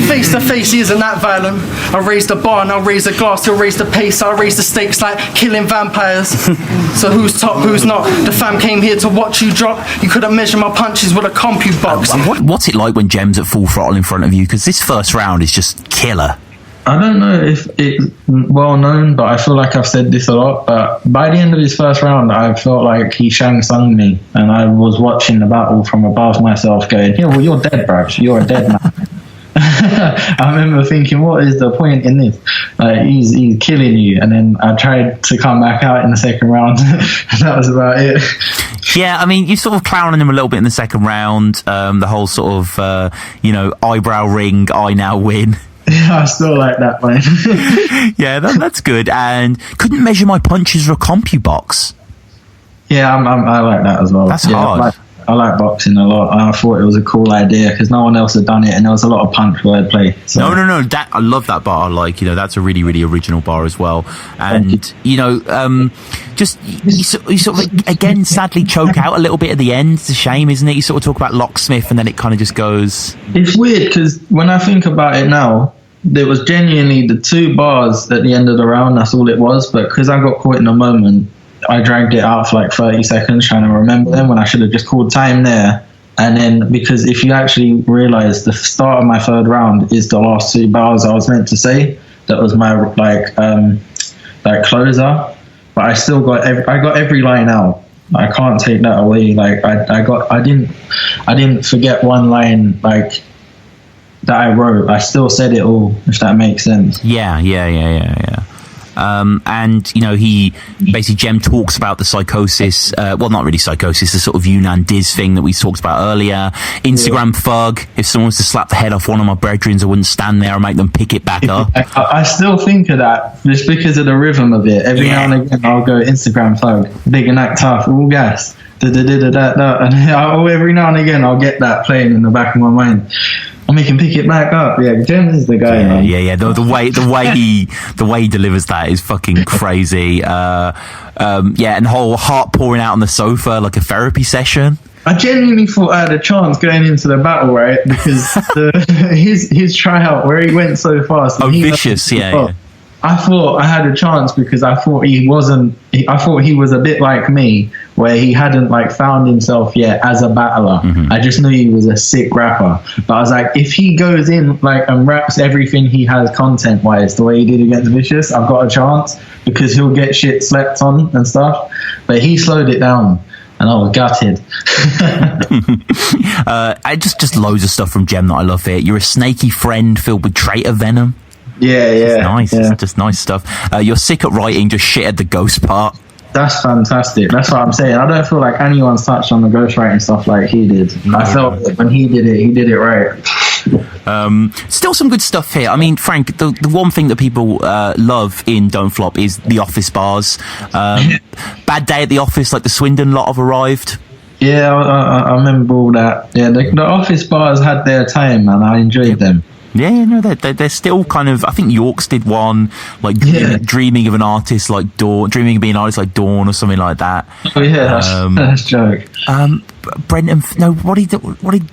Face to face, he isn't that violent. I raise the bar and I'll raise the glass, he'll raise the pace. I'll raise the stakes like killing vampires. So who's top, who's not? The fam came here to watch you drop. You couldn't measure my punches with a compu box. What's it like when Gem's at full throttle in front of you? Because this first round is just killer. I don't know if it's well known, but I feel like I've said this a lot. But by the end of his first round, I felt like he Shang Tsung me, and I was watching the battle from above myself, going, "Yeah, well, you're dead, bro. You're a dead man." I remember thinking, what is the point in this? Like, he's killing you. And then I tried to come back out in the second round. That was about it. Yeah, I mean, you sort of clowning him a little bit in the second round. The whole sort of, eyebrow ring, I now win. Yeah, I still like that one. Yeah, that's good. And couldn't measure my punches with a CompuBox. Yeah, I like that as well. That's hard. I like boxing a lot. I thought it was a cool idea because no one else had done it, and there was a lot of punch wordplay. So. No. I love that bar. Like, that's a really, really original bar as well. And just you sort of again sadly choke out a little bit at the end. It's a shame, isn't it? You sort of talk about locksmith, and then it kind of just goes. It's weird because when I think about it now, there was genuinely the 2 bars at the end of the round. That's all it was. But because I got caught in a moment, I dragged it out for like 30 seconds trying to remember them when I should have just called time there. And then, because if you actually realise, the start of my third round is the last 2 bars I was meant to say. That was my like closer. But I still got every line out. I can't take that away. Like I didn't forget one line like that I wrote. I still said it all, if that makes sense. Yeah. And he basically, Gem talks about the psychosis, well, not really psychosis, the sort of Yunnan Diz thing that we talked about earlier. Instagram thug, if someone was to slap the head off one of my brethrens, I wouldn't stand there and make them pick it back up. I still think of that just because of the rhythm of it. Every now and again I'll go Instagram thug, big and act tough, all gas, and every now and again I'll get that playing in the back of my mind. And we can pick it back up. Yeah, Jem is the guy. Man. Yeah. The way he delivers that is fucking crazy. And the whole heart pouring out on the sofa like a therapy session. I genuinely thought I had a chance going into the battle, right? Because his tryout where he went so fast. Oh, vicious, yeah. I thought I had a chance because I thought he was a bit like me, where he hadn't like found himself yet as a battler. Mm-hmm. I just knew he was a sick rapper. But I was like, if he goes in like and raps everything he has content wise the way he did against Vicious, I've got a chance because he'll get shit slept on and stuff. But he slowed it down. And I was gutted. Just loads of stuff from Gem that I love here. You're a snaky friend filled with traitor venom. Yeah, nice. Yeah. It's just nice stuff. You're sick at writing, just shit at the ghost part. That's fantastic. That's what I'm saying. I don't feel like anyone's touched on the ghostwriting stuff like he did. I felt that when he did it right. Still some good stuff here. I mean, Frank, the one thing that people love in Don't Flop is the office bars. Bad day at the office, like the Swindon lot have arrived. Yeah, I remember all that. Yeah, the office bars had their time, and I enjoyed them. Yeah, no, they're still kind of. I think York's did one, like dreaming of an artist like Dawn, dreaming of being an artist like Dawn, or something like that. Oh yeah, that's Jaqq. Brenton, no, what did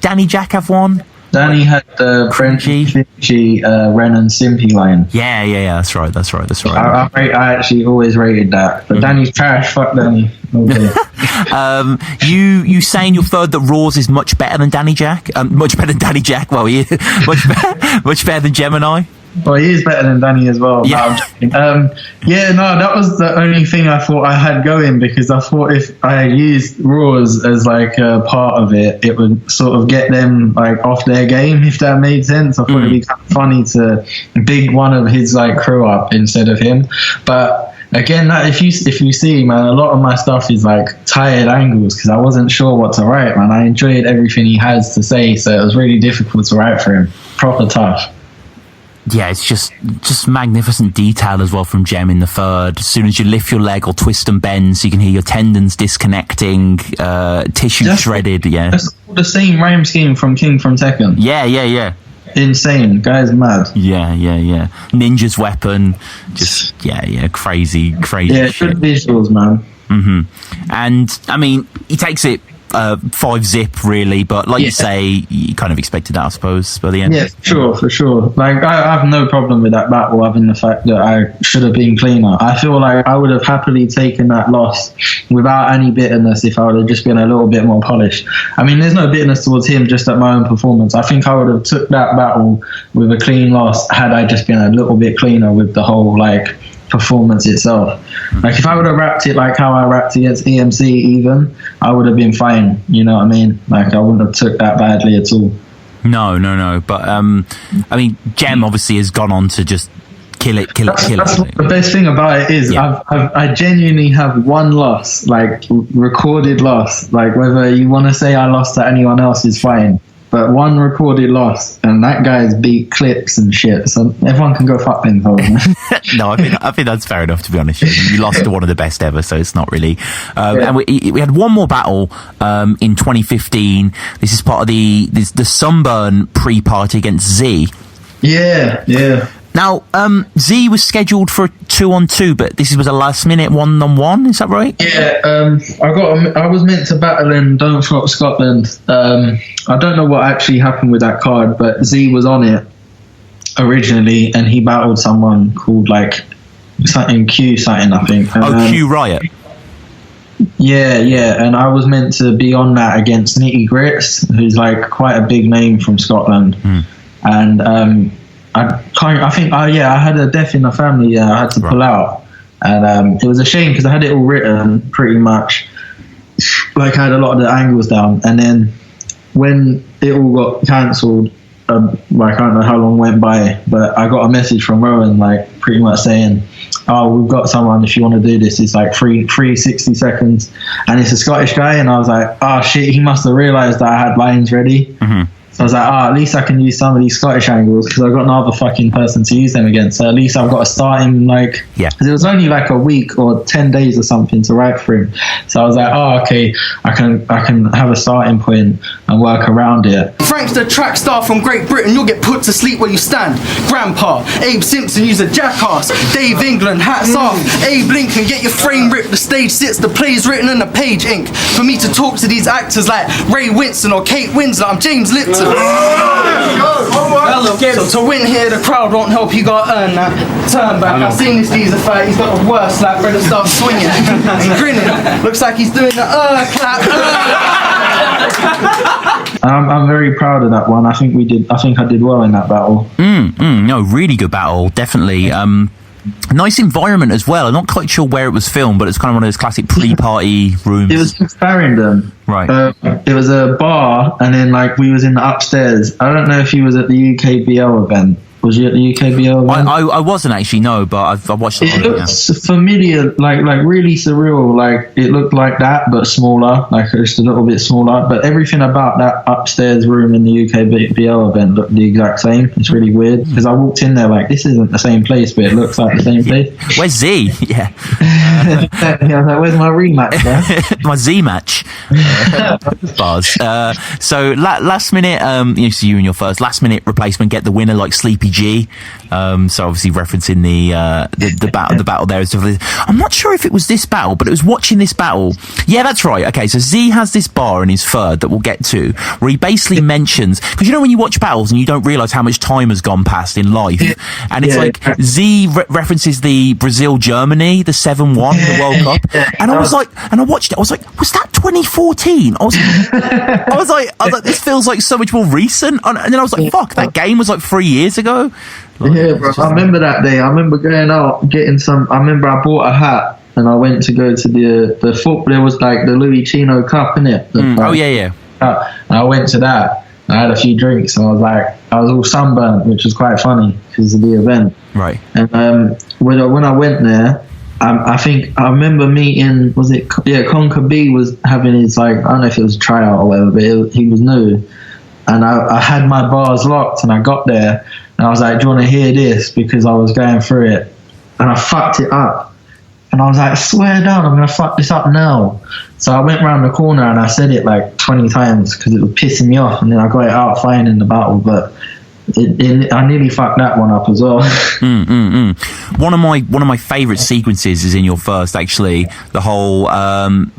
Danny Jaqq have one? Danny had the Frankie Ren and Simpy line. Yeah, that's right. I actually always rated that, but Danny's trash. Fuck Danny. Okay. You saying your third that Raws is much better than Danny Jaqq? Much better than Danny Jaqq. Well, yeah, much better than Gemini. Well, he is better than Danny as well. Yeah. That was the only thing I thought I had going, because I thought if I used Raws as like a part of it, it would sort of get them like off their game, if that made sense. I thought it'd be kind of funny to big one of his like crew up instead of him. But again, if you see, man, a lot of my stuff is like tired angles because I wasn't sure what to write, man. I enjoyed everything he has to say, so it was really difficult to write for him. Proper tough. Yeah, it's just magnificent detail as well from Gem in the third. As soon as you lift your leg or twist and bend, so you can hear your tendons disconnecting, tissue shredded. Yeah, that's the same rhyme scheme from King from Tekken. Yeah. Insane, guy's mad. Yeah. Ninja's weapon, just crazy. Yeah, shit. Good visuals, man. And I mean, he takes it 5-zip really, but like you say, you kind of expected that, I suppose, by the end. Yeah, for sure. Like, I have no problem with that battle, other than the fact that I should have been cleaner. I feel like I would have happily taken that loss without any bitterness if I would have just been a little bit more polished. I mean, there's no bitterness towards him, just at my own performance. I think I would have took that battle with a clean loss had I just been a little bit cleaner with the whole like performance itself. Like, if I would have rapped it like how I rapped against EMC even, I would have been fine, you know what I mean? Like, I wouldn't have took that badly at all. No, but I mean, Gem obviously has gone on to just kill it. The best thing about it is I genuinely have one loss, like recorded loss, like whether you want to say I lost to anyone else is fine, but one recorded loss, and that guy's beat Clips and shit, so everyone can go fuck themselves. No, I think that's fair enough, to be honest. You lost to one of the best ever, so it's not really. And we had one more battle in 2015. This is part of the Sunburn pre-party against Z. Yeah. Now, Z was scheduled for a 2-on-2, but this was a last-minute 1-on-1. Is that right? Yeah, I was meant to battle in Don't Flop Scotland. I don't know what actually happened with that card, but Z was on it originally, and he battled someone called like something Q something, I think. Q Riot. Yeah, and I was meant to be on that against Nitty Grits, who's like quite a big name from Scotland, and I had a death in the family. I had to pull out, and it was a shame because I had it all written pretty much. Like, I had a lot of the angles down, and then when it all got cancelled, like, I don't know how long went by, but I got a message from Rowan, like, pretty much saying, "Oh, we've got someone if you want to do this. It's like free 60 seconds, and it's a Scottish guy." And I was like, "Oh shit, he must have realised that I had lines ready." So I was like, at least I can use some of these Scottish angles because I've got no other fucking person to use them against. So at least I've got to start him, like, because it was only like a week or 10 days or something to write for him. So I was like, okay, I can have a starting point and work around it. Frank's the track star from Great Britain. You'll get put to sleep where you stand. Grandpa, Abe Simpson, use a jackass. Dave England, hats off. Abe Lincoln, get your frame ripped. The stage sits, the play's written and the page ink. For me to talk to these actors like Ray Winston or Kate Winslet, I'm James Lipton. So to win here, the crowd won't help. You gotta earn that. Turn back. I've seen this geezer fight. He's got the worst slap. Better start swinging. He's grinning. Looks like he's doing the clap. I'm very proud of that one. I think I did well in that battle. No, really good battle, definitely. Nice environment as well. I'm not quite sure where it was filmed, but it's kind of one of those classic pre-party rooms. It was in Farringdon. Right. It was a bar, and then like we was in the upstairs. I don't know if he was at the UKBL event, Was you at the UKBO event? I wasn't actually, no, but I've watched it. It looks familiar, like really surreal. Like it looked like that, but smaller, like just a little bit smaller. But everything about that upstairs room in the UKBO event looked the exact same. It's really weird because I walked in there like this isn't the same place, but it looks like the same place. Where's Z? Yeah. I was like, where's my rematch, man? My Z match. Bars. So last minute, so you and your first last minute replacement get the winner like Sleepy G. So obviously referencing the battle there and stuff. I'm not sure if it was this battle, but it was watching this battle. Yeah, that's right. Okay, so Z has this bar in his third that we'll get to, where he basically mentions, because you know when you watch battles and you don't realise how much time has gone past in life, and it's like Z references the Brazil-Germany, the 7-1 in the World Cup, and I was like, and I watched it, I was like, was that 2014? I was like, this feels like so much more recent, and then I was like, fuck, that game was like 3 years ago. Like, yeah, bro. I remember that day. I remember going out, getting some. I remember I bought a hat and I went to go to the football. There was like the Louis Chino Cup, innit? Oh yeah. And I went to that. I had a few drinks and I was like, I was all sunburnt, which was quite funny because of the event. Right. And when I went there, I think I remember meeting. Was it? Yeah, Conker B was having his like, I don't know if it was a tryout or whatever, but he was new. And I had my bars locked and I got there and I was like, do you want to hear this? Because I was going through it and I fucked it up. And I was like, swear down, I'm going to fuck this up now. So I went round the corner and I said it like 20 times because it was pissing me off. And then I got it out fine in the battle. But I nearly fucked that one up as well. One of my favourite sequences is in your first, actually. The whole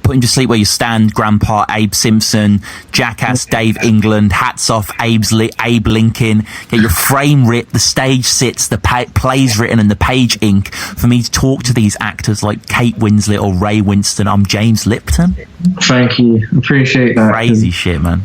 put him to sleep where you stand, Grandpa Abe Simpson, Jackass Dave England, hats off Abe Lincoln, get your frame ripped, the stage sits, the plays written and the page ink for me to talk to these actors like Kate Winslet or Ray Winston. I'm James Lipton. Thank you, appreciate that. Crazy shit, man.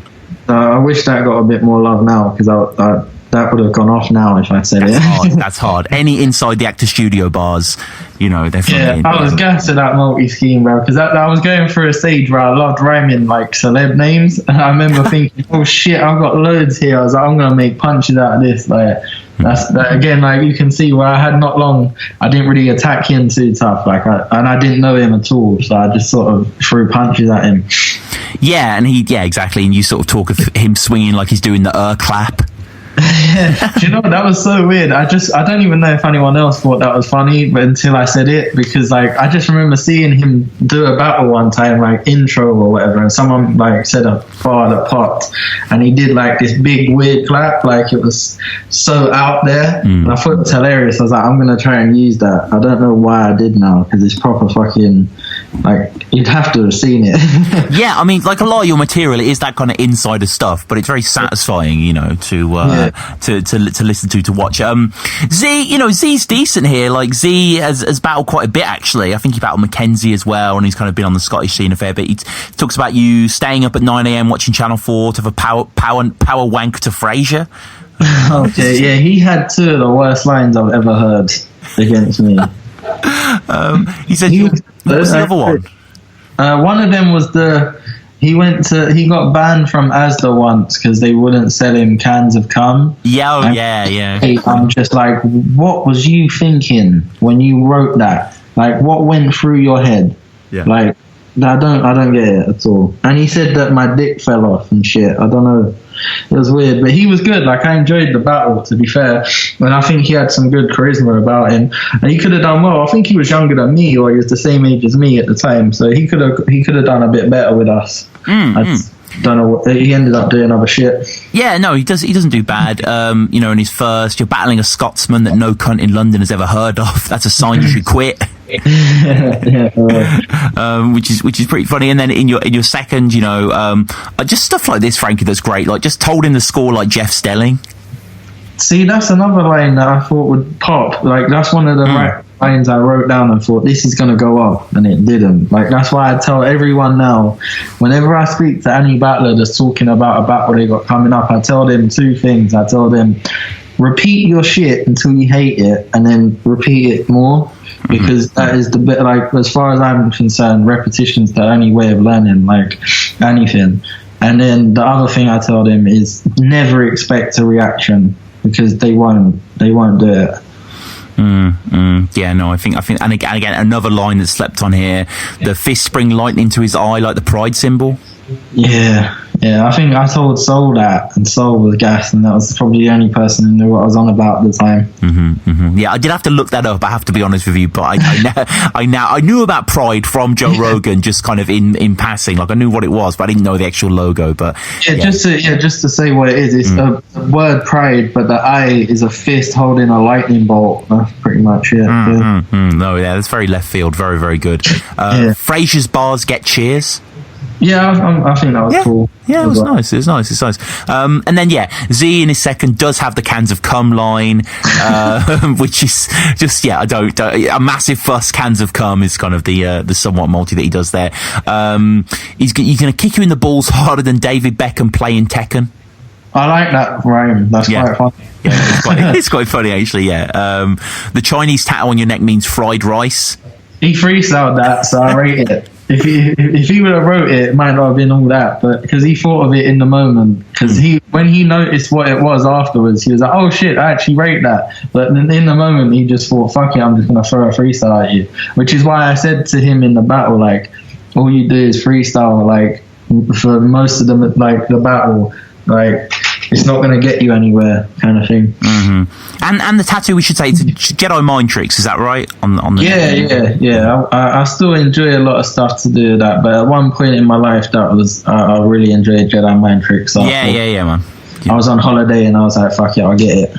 I wish that got a bit more love now because that would have gone off now if I said it. That's hard. Any inside the actor studio bars, they're fucking... Yeah, I was gassed at that multi-scheme, bro, because I was going through a stage where I loved rhyming, like, celeb names, and I remember thinking, oh, shit, I've got loads here. I was like, I'm going to make punches out of this. Like, again, like, you can see where I had not long, I didn't really attack him too tough, like, and I didn't know him at all, so I just sort of threw punches at him. Yeah, and exactly, and you sort of talk of him swinging like he's doing the clap. Do you know, that was so weird. I don't even know if anyone else thought that was funny, but until I said it, because like I just remember seeing him do a battle one time, like intro or whatever, and someone like said a bar that popped, and he did like this big weird clap, like it was so out there, and I thought it was hilarious. I was like, I'm gonna try and use that. I don't know why I did now, because it's proper fucking, like, you'd have to have seen it. Yeah, I mean, like a lot of your material, it is that kind of insider stuff, but it's very satisfying, to listen to watch. Z, Z's decent here. Like Z has battled quite a bit actually. I think he battled Mackenzie as well, and he's kind of been on the Scottish scene a fair bit. He talks about you staying up at 9 a.m. watching Channel 4 to have a power wank to Phraser. Okay, yeah, he had two of the worst lines I've ever heard against me. He said, what was the other one? One of them was he got banned from Asda once because they wouldn't sell him cans of cum. Yeah. I'm just like, what was you thinking when you wrote that? Like, what went through your head? Yeah. Like, I don't get it at all. And he said that my dick fell off and shit. I don't know. It was weird, but he was good. Like, I enjoyed the battle, to be fair, and I think he had some good charisma about him, and he could have done well. I think he was younger than me, or he was the same age as me at the time, so he could have done a bit better with us. I don't know what he ended up doing other shit. Yeah, no, he doesn't do bad. In his first, you're battling a Scotsman that no cunt in London has ever heard of. That's a sign you should quit. Which is pretty funny. And then in your second, just stuff like this, Frankie, that's great. Like, just told him the score like Jeff Stelling. See, that's another line that I thought would pop. Like, that's one of the lines I wrote down and thought, this is going to go off, and it didn't. Like, that's why I tell everyone now, whenever I speak to any battler that's talking about a battle they got coming up, I tell them two things. I tell them, repeat your shit until you hate it, and then repeat it more, because that is the bit, like, as far as I'm concerned, repetition's the only way of learning, like, anything. And then the other thing I tell them is never expect a reaction. because they won't do it. Yeah, no, I think, and again, another line that's slept on here: the fist spring lightning to his eye, like the pride symbol. Yeah. I think I told Soul that, and Soul was gassed, and that was probably the only person who knew what I was on about at the time. Yeah, I did have to look that up. I have to be honest with you, but I knew about Pride from Joe Rogan, just kind of in passing. Like I knew what it was, but I didn't know the actual logo. But just to say what it is, it's the word Pride, but the I is a fist holding a lightning bolt. That's pretty much it. No, yeah, that's very left field. Very, very good. Phraser's bars get cheers. Yeah, I think that was cool. Yeah, it was nice. It's nice. And then, Z in his second does have the cans of cum line, which is just, a massive fuss. Cans of cum is kind of the somewhat multi that he does there. He's going to kick you in the balls harder than David Beckham playing Tekken. I like that rhyme. That's quite funny. Yeah, it's quite funny, actually, yeah. The Chinese tattoo on your neck means fried rice. He freestyled that, so I rate it. If he would have wrote it, it might not have been all that, but because he thought of it in the moment, because when he noticed what it was afterwards, he was like, oh shit, I actually rate that. But in the moment, he just thought, fuck it, I'm just going to throw a freestyle at you. Which is why I said to him in the battle, like, all you do is freestyle, like, for most of them, like, the battle, like, it's not going to get you anywhere, kind of thing. And the tattoo, we should say, it's Jedi mind tricks. Is that right? On the yeah. I still enjoy a lot of stuff to do with that, but at one point in my life, that was I really enjoyed Jedi mind tricks. Yeah, man. Yeah. I was on holiday and I was like, fuck it, I'll get it.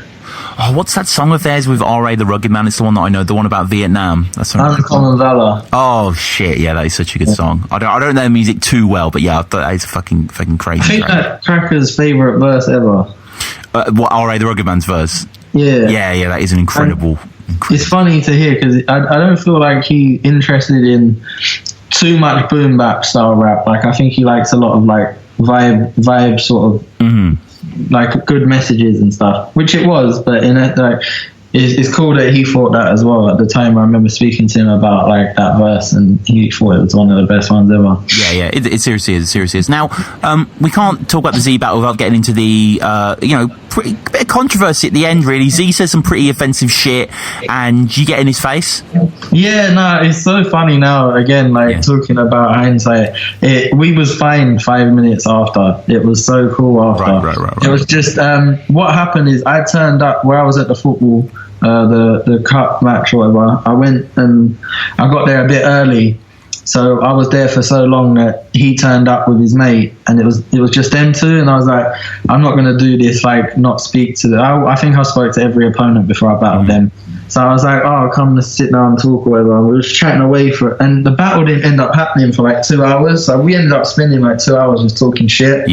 Oh, what's that song of theirs with R.A. the Rugged Man? It's the one that I know, the one about Vietnam. That's Uncommon Valor. Oh shit, yeah, that is such a good song. I don't know the music too well, but yeah, that is a fucking crazy. I think that's Cracker's favourite verse ever. What, R.A. the Rugged Man's verse? Yeah, that is an incredible. It's funny to hear because I don't feel like he's interested in too much boom bap style rap. Like I think he likes a lot of like vibe sort of like good messages and stuff, which it was. But in it, like it's cool that he thought that as well. At the time, I remember speaking to him about like that verse, and he thought it was one of the best ones ever. Yeah, it seriously is. Now, we can't talk about the Z battle without getting into the pretty bit of controversy at the end. Really, Z says some pretty offensive shit, and you get in his face. Yeah, no, it's so funny now. Again, talking about hindsight, we was fine 5 minutes after. It was so cool after. Right. It was just what happened is I turned up where I was at the football. The cup match or whatever. I went and I got there a bit early, so I was there for so long that he turned up with his mate, and it was just them two, and I was like, I'm not going to do this, like not speak to them. I think I spoke to every opponent before I battled them, so I was like, oh, come to sit down and talk or whatever, and we were just chatting away and the battle didn't end up happening for like 2 hours, so we ended up spending like 2 hours just talking shit.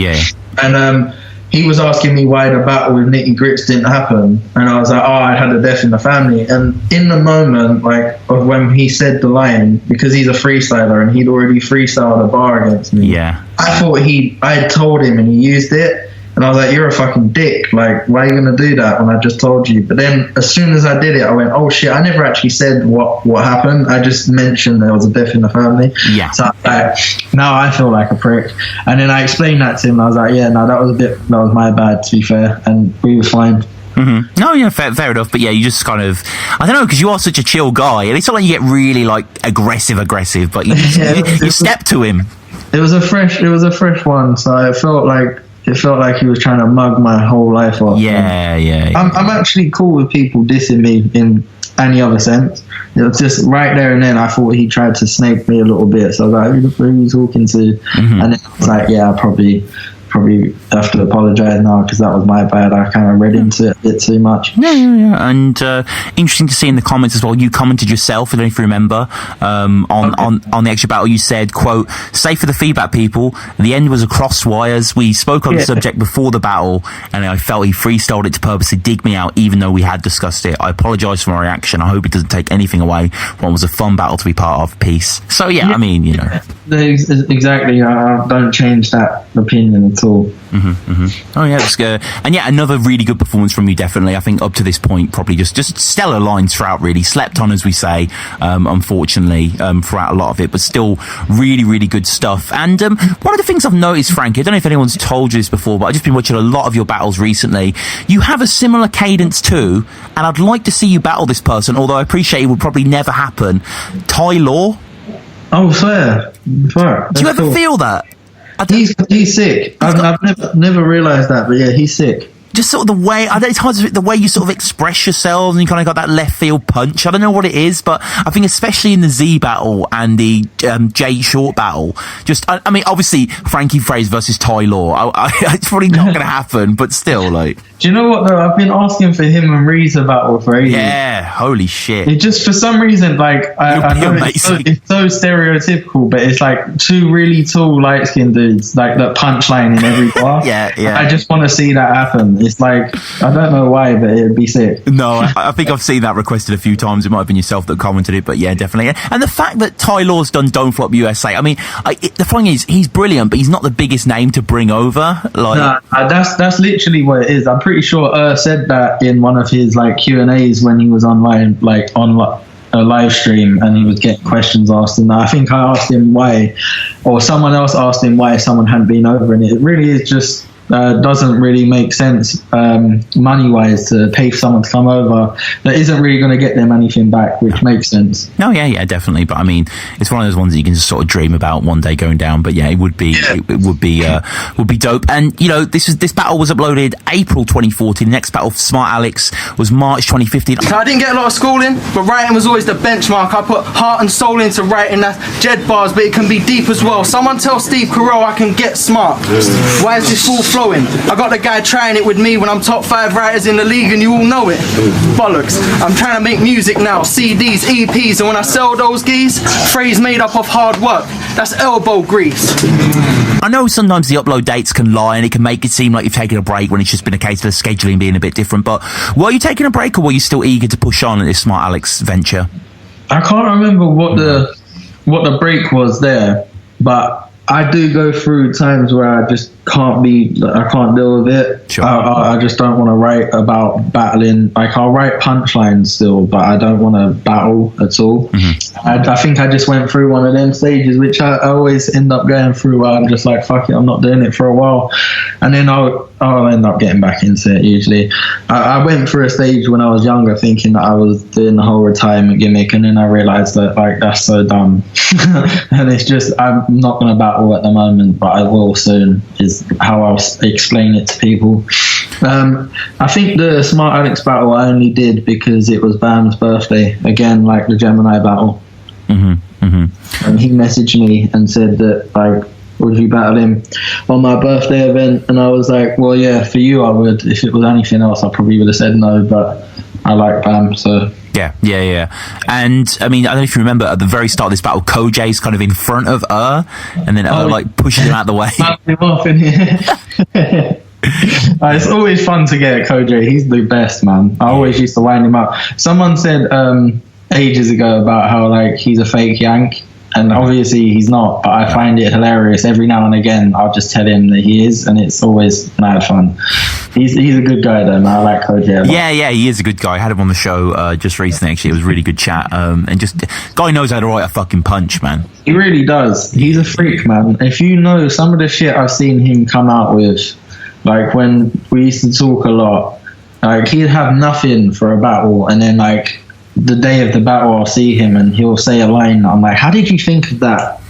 And he was asking me why the battle with Nicky Grits didn't happen, and I was like, I had a death in the family. And in the moment, like, of when he said the line, because he's a freestyler and he'd already freestyled a bar against me, I thought I had told him and he used it, and I was like, you're a fucking dick, like, why are you gonna do that when I just told you? But then as soon as I did it, I went, oh shit, I never actually said what happened, I just mentioned there was a death in the family. So now I feel like a prick. And then I explained that to him, and I was like, that was my bad, to be fair, and we were fine. No, yeah, fair enough. But yeah, you just kind of, I don't know, because you are such a chill guy, and it's not like you get really like aggressive, but you step to him. It was a fresh one, so it felt like he was trying to mug my whole life off. Yeah. I'm actually cool with people dissing me in any other sense. It was just right there and then I thought he tried to snake me a little bit. So I was like, who are you talking to? And then I was like, I probably have to apologise now because that was my bad. I kind of read into it a bit too much. Yeah. And interesting to see in the comments as well, you commented yourself, I don't know if you remember, on the extra battle, you said, quote, "Safe for the feedback, people. The end was across wires. We spoke on the subject before the battle, and I felt he freestyled it to purposely dig me out, even though we had discussed it. I apologise for my reaction. I hope it doesn't take anything away from what was a fun battle to be part of. Peace." So, I mean, Exactly. I don't change that opinion at at all. Oh yeah, it's good. And yeah, another really good performance from you, definitely. I think up to this point, probably just stellar lines throughout, really. Slept on, as we say, unfortunately, throughout a lot of it, but still really, really good stuff. And one of the things I've noticed, Frankie, I don't know if anyone's told you this before, but I've just been watching a lot of your battles recently. You have a similar cadence too, and I'd like to see you battle this person, although I appreciate it would probably never happen. Ty Law. Oh, fair. Do you ever feel that? He's sick. I've never realised that, but yeah, he's sick. Just sort of the way, I don't, it's hard to, the way you sort of express yourselves, and you kind of got that left field punch. I don't know what it is, but I think especially in the Z battle and the Jay Short battle, just, I mean, obviously Frankie Phraser versus Ty Law, it's probably not going to happen, but still, like. Do you know what though? I've been asking for him and Reza battle for ages. Yeah, holy shit. It just, for some reason, like, I know it's so stereotypical, but it's like two really tall light-skinned dudes, like that punchline in every bar. Yeah. I just want to see that happen. It's like, I don't know why, but it'd be sick. No, I think I've seen that requested a few times. It might have been yourself that commented it, but yeah, definitely. And the fact that Ty Law's done Don't Flop USA, I mean, the thing is, he's brilliant, but he's not the biggest name to bring over. Like, that's literally what it is. I'm pretty sure said that in one of his like Q&As when he was online, like on a live stream, and he was getting questions asked, and I think I asked him why, or someone else asked him why someone hadn't been over, and it really is just doesn't really make sense money wise to pay for someone to come over that isn't really going to get them anything back, which makes sense. No, yeah, definitely. But I mean, it's one of those ones that you can just sort of dream about one day going down. But yeah, it would be would be dope. And you know, this battle was uploaded April 2014. The next battle for Smart Alex was March 2015. So I didn't get a lot of schooling, but writing was always the benchmark. I put heart and soul into writing. That's Jed bars, but it can be deep as well. Someone tell Steve Carell I can get smart. Why is this full flowing? I got the guy trying it with me when I'm top 5 writers in the league, and you all know it. Bollocks. I'm trying to make music now, CDs, EPs, and when I sell those geese, phrase made up of hard work. That's elbow grease. I know sometimes the upload dates can lie, and it can make it seem like you've taken a break when it's just been a case of the scheduling being a bit different, but were you taking a break, or were you still eager to push on at this Smart Alex venture? I can't remember what the break was there, but I do go through times where I just can't deal with it. Sure. I just don't want to write about battling. Like, I'll write punchlines still, but I don't want to battle at all. I think I just went through one of them stages, which I always end up going through, where I'm just like, fuck it, I'm not doing it for a while, and then I'll end up getting back into it usually. I went through a stage when I was younger thinking that I was doing the whole retirement gimmick, and then I realised that, like, that's so dumb. And it's just, I'm not going to battle at the moment, but I will soon, is how I'll explain it to people. I think the Smart Alex battle I only did because it was Bam's birthday, again, like the Gemini battle. And he messaged me and said that, like, would you battle him on my birthday event? And I was like, well, yeah, for you I would. If it was anything else, I probably would have said no, but I like Bam, so... Yeah. And I mean, I don't know if you remember at the very start of this battle, Kojay's kind of in front of and then like pushes him out of the way. Off in here. It's always fun to get at Kojay. He's the best, man. I always used to wind him up. Someone said ages ago about how, like, he's a fake Yank, and obviously he's not, but I find it hilarious. Every now and again I'll just tell him that he is, and it's always mad fun. He's a good guy though, man. I like Kojay. Yeah, he is a good guy. I had him on the show just recently, actually. It was a really good chat, and just guy knows how to write a fucking punch, man. He really does. He's a freak, man. If you know some of the shit I've seen him come out with, like when we used to talk a lot, like he'd have nothing for a battle, and then like the day of the battle I'll see him and he'll say a line. I'm like, how did you think of that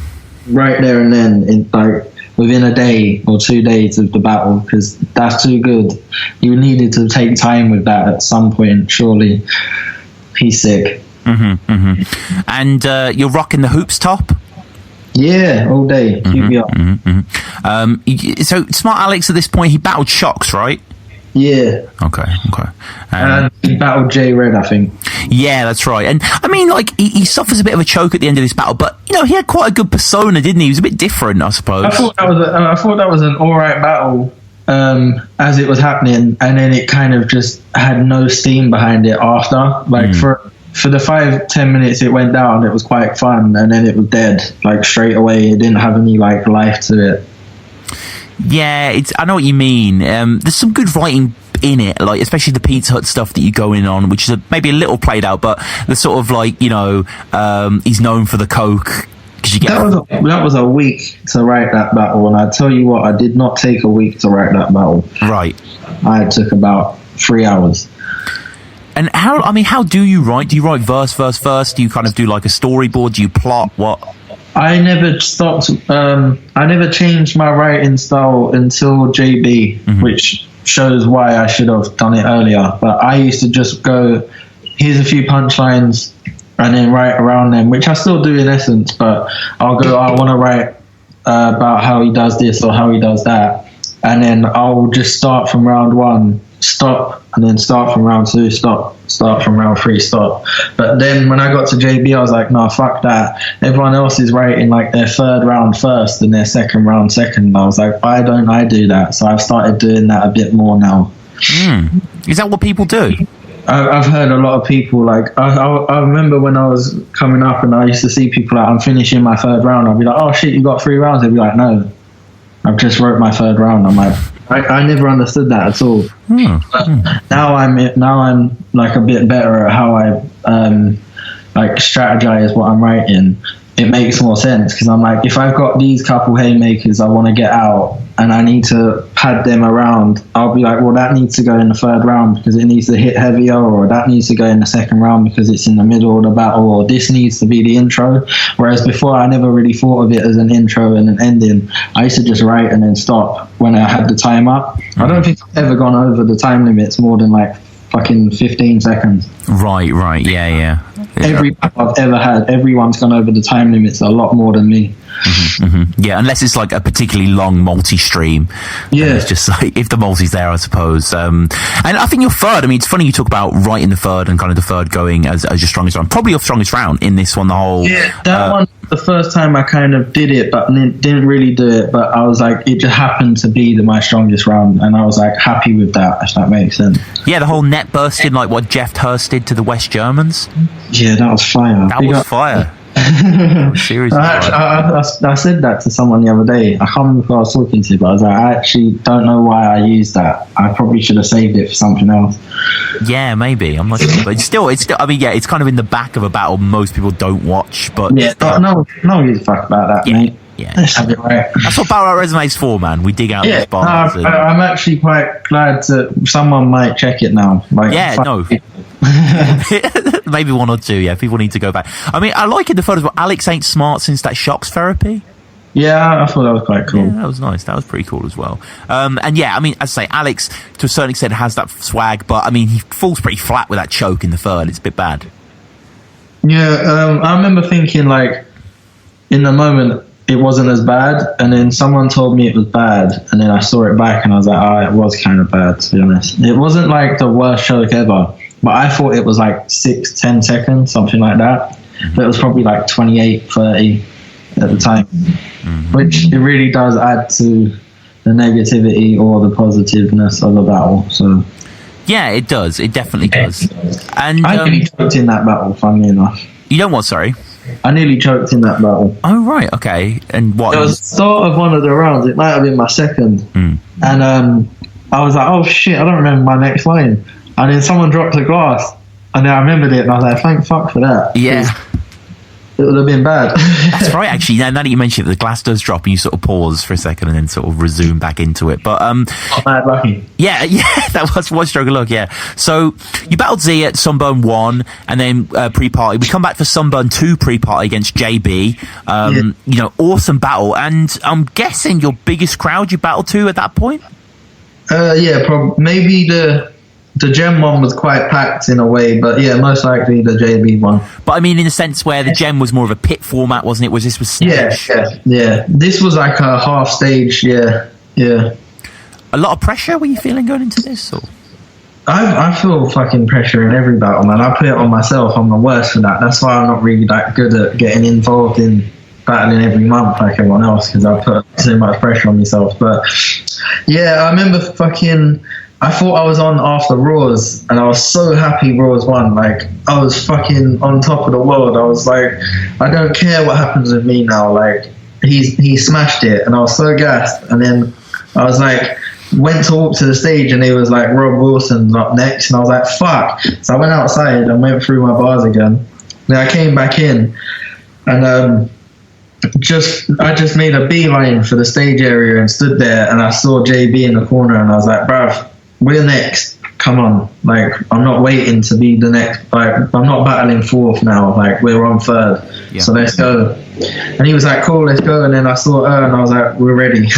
right there and then, in like within a day or 2 days of the battle? Because that's too good. You needed to take time with that at some point, surely. He's sick. And you're rocking the hoops top? Yeah, all day. So Smart Alex at this point, he battled Shocks, right? Yeah. Okay. And he battled J Red, I think. Yeah, that's right. And I mean, like, he suffers a bit of a choke at the end of this battle, but you know, he had quite a good persona, didn't he? He was a bit different, I suppose. I thought that was an all right battle as it was happening, and then it kind of just had no steam behind it after. Like for the 5-10 minutes it went down, it was quite fun, and then it was dead, like straight away. It didn't have any like life to it. Yeah, I know what you mean. There's some good writing in it, like especially the Pizza Hut stuff that you go in on, which is maybe a little played out, but the sort of like, you know, he's known for the coke. You get that was a week to write that battle, and I tell you what, I did not take a week to write that battle. Right. I took about 3 hours. And how do you write? Do you write verse? Do you kind of do like a storyboard? Do you plot? What? I never stopped. I never changed my writing style until Jaybe, which shows why I should have done it earlier. But I used to just go, here's a few punchlines, and then write around them, which I still do in essence. But I'll go, I want to write about how he does this or how he does that, and then I'll just start from round 1, stop, and then start from round 2, stop from round 3, stop. But then when I got to Jaybe, I was like, no, fuck that. Everyone else is writing like their 3rd round first and their 2nd round second. And I was like, why don't I do that? So I've started doing that a bit more now. Is that what people do? I've heard a lot of people, like, I remember when I was coming up and I used to see people like, I'm finishing my 3rd round. I'd be like, oh shit, you got 3 rounds? They'd be like, no, I've just wrote my 3rd round. I'm like, I never understood that at all. Now I'm like a bit better at how I like strategize what I'm writing. It makes more sense because I'm like, if I've got these couple haymakers I want to get out and I need to pad them around, I'll be like, well, that needs to go in the 3rd round because it needs to hit heavier, or that needs to go in the 2nd round because it's in the middle of the battle, or this needs to be the intro. Whereas before, I never really thought of it as an intro and an ending. I used to just write and then stop when I had the time up. I don't think I've ever gone over the time limits more than like fucking 15 seconds. Right, yeah. Every battle I've ever had, everyone's gone over the time limits a lot more than me. Yeah, unless it's like a particularly long multi-stream. Yeah. It's just like, if the multi's there, I suppose. And I think your 3rd, I mean, it's funny you talk about writing the 3rd and kind of the 3rd going as your strongest round. Probably your strongest round in this one, the whole... Yeah, that one, the first time I kind of did it, but didn't really do it. But I was like, it just happened to be my strongest round. And I was like, happy with that, if that makes sense. Yeah, the whole net bursting, like what Jeff Hurst did to the West Germans. Yeah, that was fire. That was fire. Seriously, I said that to someone the other day. I can't remember who I was talking to, but I was like, I actually don't know why I used that. I probably should have saved it for something else. Yeah, maybe. I'm not sure, but it's still. I mean, yeah, it's kind of in the back of a battle most people don't watch. But yeah, no one gives a fuck about that, mate. Yeah, let's have it right. That's what Battle Rap Resume's for, man. We dig out these bars. I'm actually quite glad someone might check it now. Like, maybe 1 or 2. Yeah, people need to go back. I mean, I like in the photos, but Alex ain't smart since that shocks therapy. Yeah, I thought that was quite cool. Yeah, that was nice. That was pretty cool as well. And yeah, I mean, as I say, Alex to a certain extent has that swag, but I mean, he falls pretty flat with that choke in the 3rd. It's a bit bad. Yeah, I remember thinking like in the moment it wasn't as bad, and then someone told me it was bad, and then I saw it back and I was like, oh, it was kind of bad, to be honest. It wasn't like the worst choke ever, but I thought it was like 6-10 seconds, something like that. But it was probably like 28-30 at the time, which it really does add to the negativity or the positiveness of the battle. So yeah, it does. It definitely does. And I nearly choked in that battle, funnily enough. You don't what, sorry? I nearly choked in that battle. Oh, right, okay. And what? It was the start of one of the rounds. It might have been my 2nd. And I was like, oh shit, I don't remember my next line. And then someone dropped a glass, and then I remembered it, and I was like, thank fuck for that. Yeah. It would have been bad. That's right, actually. Now that you mention it, the glass does drop, and you sort of pause for a second and then sort of resume back into it. But mad lucky. Yeah, that was one stroke of luck. Yeah. So you battled Z at Sunburn 1, and then pre-party. We come back for Sunburn 2 pre-party against Jaybe. You know, awesome battle, and I'm guessing your biggest crowd you battled to at that point. Yeah, maybe the Gem one was quite packed in a way, but yeah, most likely the Jaybe one. But I mean, in a sense where the Gem was more of a pit format, wasn't it? Was this was stage? Yeah. This was like a half stage. Yeah. A lot of pressure were you feeling going into this? Or? I feel fucking pressure in every battle, man. I put it on myself. I'm the worst for that. That's why I'm not really that good at getting involved in battling every month like everyone else, because I put so much pressure on myself. But yeah, I remember I thought I was on after Raws, and I was so happy Raws won. Like, I was fucking on top of the world. I was like, I don't care what happens with me now. Like, he smashed it, and I was so gassed. And then I was like, went to walk to the stage, and it was like Rob Wilson's up next, and I was like, fuck. So I went outside and went through my bars again. Then I came back in, and I just made a beeline for the stage area and stood there, and I saw Jaybe in the corner, and I was like, bruv, we're next. Come on. Like, I'm not waiting to be the next. Like, I'm not battling fourth now. Like, we're on third. Yeah. So let's go. And he was like, cool, let's go. And then I saw her, and I was like, we're ready.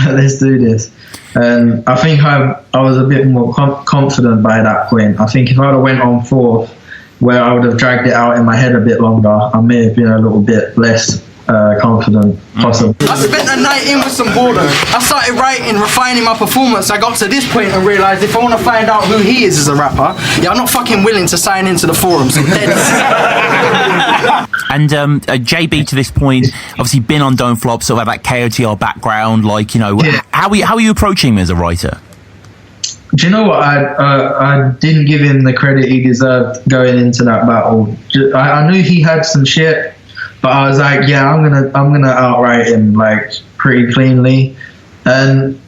Let's do this. And I think I was a bit more confident by that point. I think if I would have went on fourth, where I would have dragged it out in my head a bit longer, I may have been a little bit less confident, possible. I spent a night in with some boredom. I started writing, refining my performance. I got to this point and realised if I want to find out who he is as a rapper, yeah, I'm not fucking willing to sign into the forums. I'm dead. And Jaybe, to this point, obviously been on Don't Flop, sort of have that KOTR background. Like, you know, yeah. How are you approaching him as a writer? Do you know what? I didn't give him the credit he deserved going into that battle. I knew he had some shit, but I was like, yeah, I'm gonna outright him like pretty cleanly, and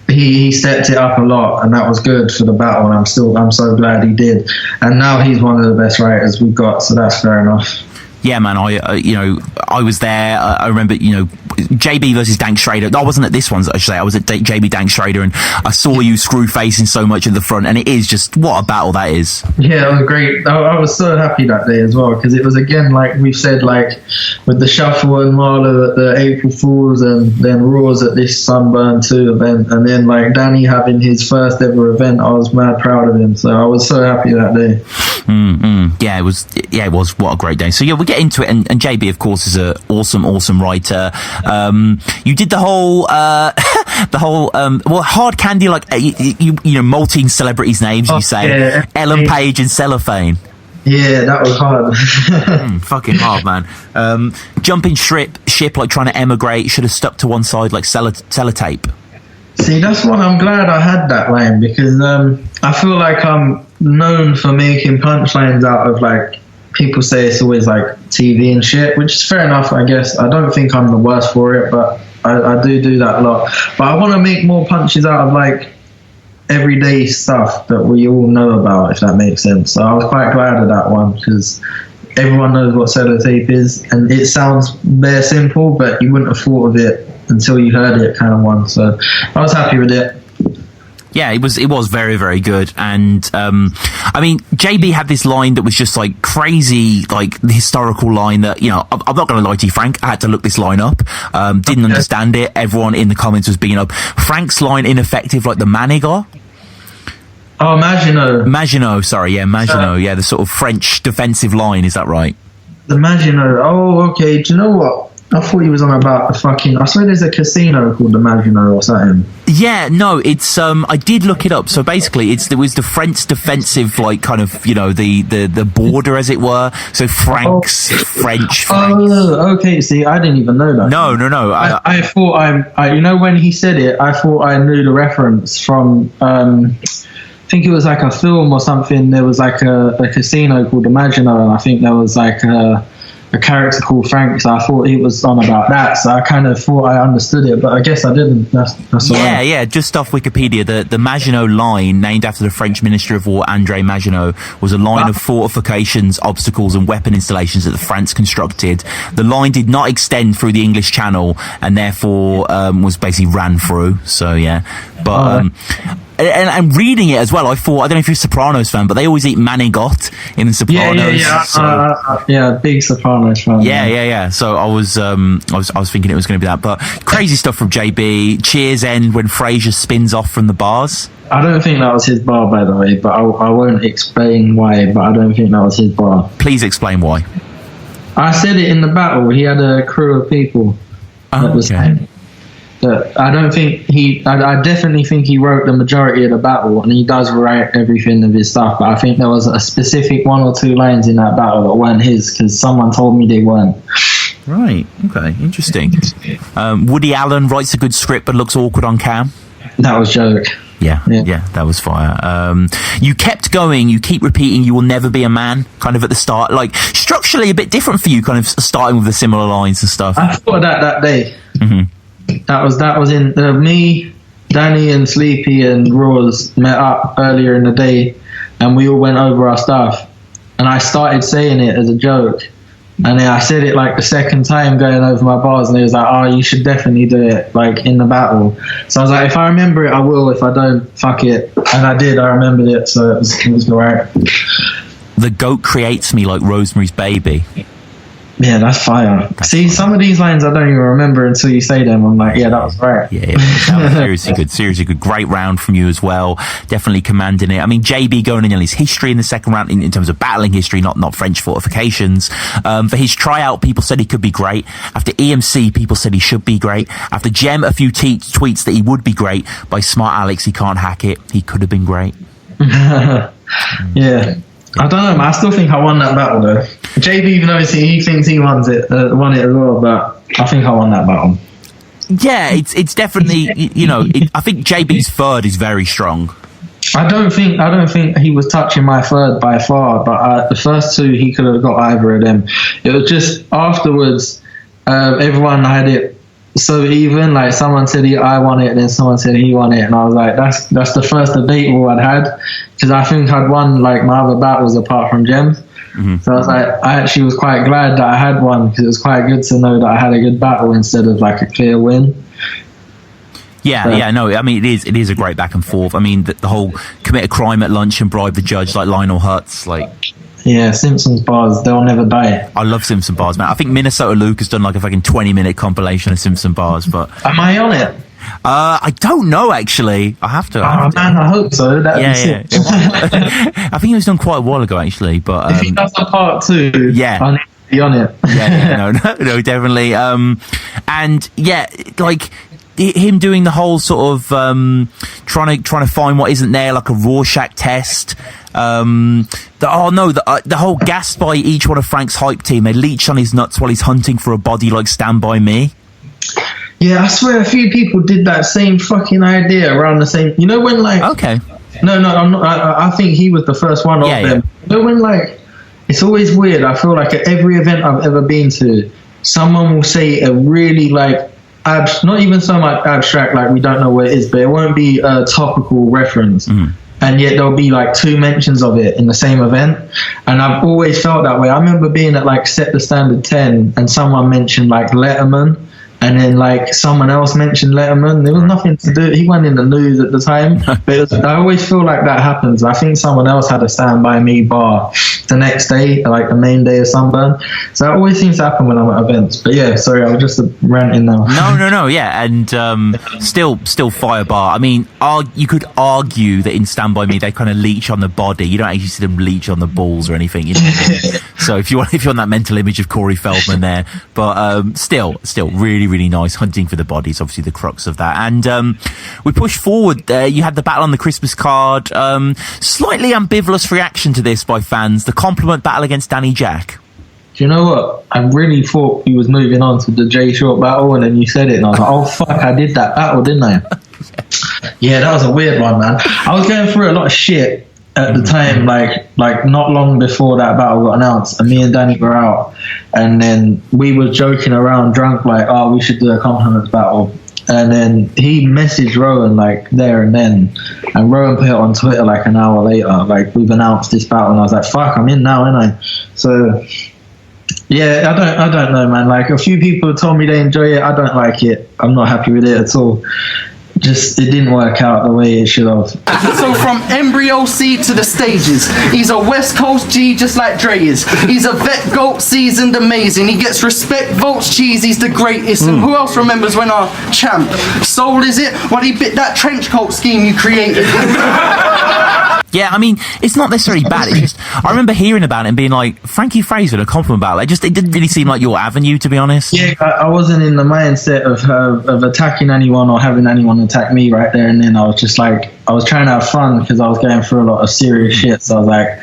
he stepped it up a lot, and that was good for the battle. And I'm so glad he did. And now he's one of the best writers we've got, so that's fair enough. Yeah, man, I was there. I remember, Jaybe versus Dank Schrader. I wasn't at this one, I should say. I was at Jaybe Dank Schrader, and I saw you screw facing so much at the front, and it is just, what a battle that is. Yeah, it was great. I was so happy that day as well, because it was, again, like we've said, like with the Shuffle and Marlo at the April Fools, and then Raws at this Sunburn 2 event, and then like Danny having his first ever event. I was mad proud of him, so I was so happy that day. Yeah, it was. What a great day. So yeah, we get into it, and Jaybe, of course, is an awesome writer. You did the whole hard candy, like you multi celebrities' names. You say Ellen Page and Cellophane. Yeah, that was hard. Fucking hard, man. Jumping ship, like trying to emigrate. Should have stuck to one side like sellotape. See, that's one I'm glad I had that line, because I feel like I'm known for making punchlines out of, like, people say it's always like TV and shit, which is fair enough, I guess. I don't think I'm the worst for it, but I do that a lot. But I want to make more punches out of like everyday stuff that we all know about, if that makes sense. So I was quite glad of that one, because everyone knows what sellotape is, and it sounds very simple, but you wouldn't have thought of it until you heard it, kind of one. So I was happy with it. Yeah, it was very, very good. And I mean, Jaybe had this line that was just like crazy, like the historical line that, I'm not going to lie to you, Frank, I had to look this line up. Didn't understand it. Everyone in the comments was bigging up Frank's line, ineffective, like the Manigar. Oh, Maginot, sorry, yeah, Maginot, yeah, the sort of French defensive line, is that right? The Maginot, oh, okay, do you know what? I thought he was on about the fucking... I swear there's a casino called the Maginot or something. Yeah, no, it's... I did look it up. So basically, it was the French defensive, like, kind of, the border, as it were. So Frank's French. Oh, okay. See, I didn't even know that. No. I thought when he said it, I thought I knew the reference from... I think it was like a film or something. There was like a casino called the Maginot, and I think there was like a character called Frank, so I thought he was on about that, so I kind of thought I understood it, but I guess I didn't. That's all right. Yeah, just off Wikipedia, the Maginot Line, named after the French Minister of War André Maginot, was a line of fortifications, obstacles and weapon installations that France constructed. The line did not extend through the English Channel, and therefore was basically ran through, so yeah. But and reading it as well, I thought, I don't know if you're a Sopranos fan, but they always eat manigot in the Sopranos. Yeah, big Sopranos fan. Yeah. So I was thinking it was going to be that, but crazy stuff from Jaybe. Cheers end when Phraser spins off from the bars. I don't think that was his bar, by the way, but I won't explain why. But I don't think that was his bar. Please explain why. I said it in the battle. He had a crew of people. Oh, okay. I don't think I definitely think he wrote the majority of the battle, and he does write everything of his stuff, but I think there was a specific one or two lines in that battle that weren't his, because someone told me they weren't. Right, okay, interesting. Woody Allen writes a good script but looks awkward on cam. That was Jaqq. Yeah, that was fire. You kept going, you keep repeating, you will never be a man, kind of at the start, like structurally a bit different for you, kind of starting with the similar lines and stuff. I thought that day. Mm-hmm. That was in me, Danny and Sleepy and Roz met up earlier in the day, and we all went over our stuff, and I started saying it as a joke. And then I said it like the second time going over my bars, and he was like, "Oh, you should definitely do it like in the battle." So I was like, "If I remember it, I will. If I don't, fuck it." And I did. I remembered it, so it was alright. The goat creates me like Rosemary's Baby. Yeah, that's fire. See, some of these lines I don't even remember until you say them. I'm like, yeah, that was right. Yeah, that was seriously good. Great round from you as well. Definitely commanding it. I mean, Jaybe going in on his history in the second round in terms of battling history, not French fortifications. For his tryout, people said he could be great. After EMC, people said he should be great. After Gem, a few tweets that he would be great. By Smart Alex, he can't hack it. He could have been great. Yeah. I don't know, man. I still think I won that battle, though. Jaybe, even though he thinks he won it as well, but I think I won that battle. Yeah, it's definitely, I think Jaybe's third is very strong. I don't think he was touching my third by far, but the first two he could have got either of them. It was just afterwards, everyone had it so even, like someone said I won it, and then someone said he won it, and I was like, that's the first debate war I'd had, because I think I'd won like my other battles apart from Gems. Mm-hmm. So I was like, I actually was quite glad that I had one, because it was quite good to know that I had a good battle instead of like a clear win. No, I mean, it is a great back and forth. I mean, the whole commit a crime at lunch and bribe the judge like Lionel Hutz, like. Yeah, Simpsons bars, they'll never die. I love Simpson bars, man. I think Minnesota Luke has done like a fucking 20-minute compilation of Simpson bars, but... Am I on it? I don't know, actually. I have to. Man, I hope so. That'd be sick. I think it was done quite a while ago, actually, but... if he does a part 2, I need to be on it. No, definitely. And, yeah, like... him doing the whole sort of trying to find what isn't there, like a Rorschach test. The whole gassed by each one of Frank's hype team. They leech on his nuts while he's hunting for a body like Stand By Me. Yeah, I swear a few people did that same fucking idea around the same. You know when like okay. No, I'm not. I think he was the first one of them. Yeah. You know when like it's always weird. I feel like at every event I've ever been to, someone will say a really like. Not even so much abstract, like we don't know what it is, but it won't be a topical reference. Mm. And yet there'll be like 2 mentions of it in the same event. And I've always felt that way. I remember being at like Set the Standard 10 and someone mentioned like Letterman, and then like someone else mentioned Letterman. There was nothing to do. He went in the news at the time. But I always feel like that happens. I think someone else had a Stand By Me bar the next day, like the main day of Sunburn. So that always seems to happen when I'm at events. But yeah, sorry, I was just ranting now. No, yeah. And still fire bar. I mean, you could argue that in Stand By Me, they kind of leech on the body. You don't actually see them leech on the balls or anything. You know what I mean? So if you want that mental image of Corey Feldman there. But still really, really nice. Hunting for the body is obviously the crux of that. And we push forward. You had the battle on the Christmas card. Slightly ambivalent reaction to this by fans. The compliment battle against Danny Jaqq. Do you know what? I really thought he was moving on to the Jay Short battle, and then you said it, and I was like, oh fuck, I did that battle, didn't I? Yeah, that was a weird one, man. I was going through a lot of shit at the time, like not long before that battle got announced, and me and Danny were out, and then we were joking around drunk, like, oh, we should do a compliments battle. And then he messaged Rowan like there and then, and Rowan put it on Twitter like an hour later, like, we've announced this battle, and I was like, fuck, I'm in now, ain't I? So yeah, I don't know, man. Like, a few people told me they enjoy it. I don't like it. I'm not happy with it at all. Just, it didn't work out the way it should have. So from embryo seed to the stages, he's a West Coast G just like Dre is. He's a vet goat, seasoned, amazing. He gets respect, votes, cheese, he's the greatest. And who else remembers when our champ Soul is it? When he bit that trench coat scheme you created. Yeah, I mean, it's not necessarily bad. It's just, I remember hearing about it and being like, Frankie Phraser, a compliment battle. It didn't really seem like your avenue, to be honest. Yeah, I wasn't in the mindset of attacking anyone or having anyone attack me right there and then. I was just like, I was trying to have fun because I was going through a lot of serious shit. So I was like,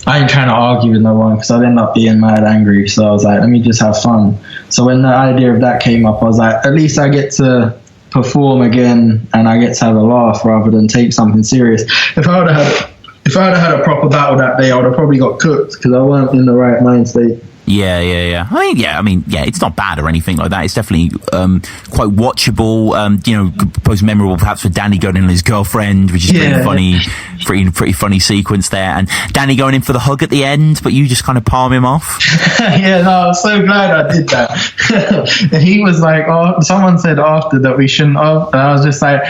I ain't trying to argue with no one because I'd end up being mad angry. So I was like, let me just have fun. So when the idea of that came up, I was like, at least I get to perform again and I get to have a laugh rather than take something serious. If I would have had a proper battle that day, I would have probably got cooked because I weren't in the right mind state. Yeah. I mean, it's not bad or anything like that. It's definitely quite watchable. Most memorable perhaps for Danny going in on his girlfriend, which is pretty funny, pretty funny sequence there. And Danny going in for the hug at the end, but you just kind of palm him off. Yeah, no, I was so glad I did that. And he was like, "Oh," someone said after that we shouldn't have, and I was just like,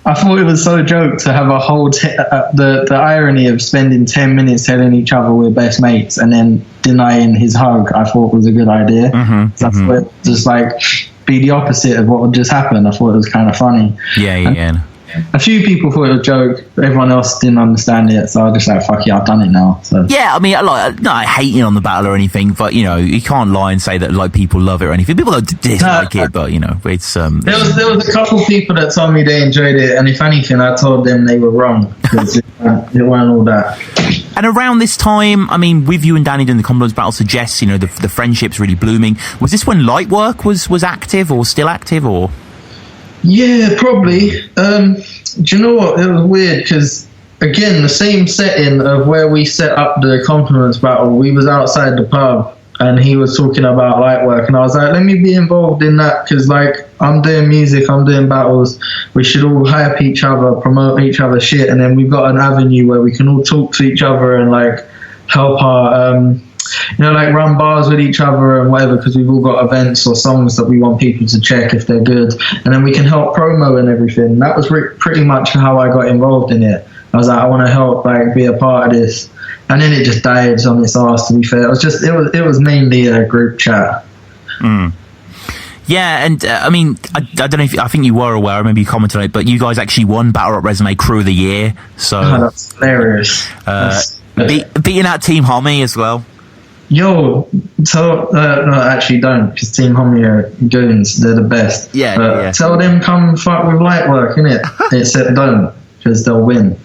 I thought it was so joke to have a whole the irony of spending 10 minutes telling each other we're best mates and then denying his hug. I thought was a good idea. I thought it just like be the opposite of what would just happen. I thought it was kind of funny. Yeah. A few people thought it was a joke. Everyone else didn't understand it, so I was just like, "Fuck yeah, I've done it now." So yeah, I mean, not hating on the battle or anything, but you can't lie and say that like people love it or anything. People don't dislike it, but it's There was a couple people that told me they enjoyed it, and if anything, I told them they were wrong because it weren't all that. And around this time, I mean, with you and Danny doing the Confluence battle suggests, the friendship's really blooming. Was this when Lightwork was active or still active or? Yeah, probably. Do you know what? It was weird because, again, the same setting of where we set up the Confluence battle, we was outside the pub and he was talking about Lightwork and I was like, let me be involved in that because, like, I'm doing music, I'm doing battles. We should all hype each other, promote each other's shit, and then we've got an avenue where we can all talk to each other and, like, help our... like run bars with each other and whatever because we've all got events or songs that we want people to check if they're good, and then we can help promo and everything. That was pretty much how I got involved in it. I was like, I want to help, like, be a part of this, and then it just died on its ass. To be fair, it was mainly a group chat. Yeah, and I mean, I don't know if I think you were aware. I remember you commented on it, but you guys actually won Battle Rap Resume Crew of the Year. So that's hilarious. Beating out Team Homie as well. Yo, no, actually don't, because Team Homie are goons. They're the best. Yeah. Tell them come fuck with Lightwork, innit? Except don't, because they'll win.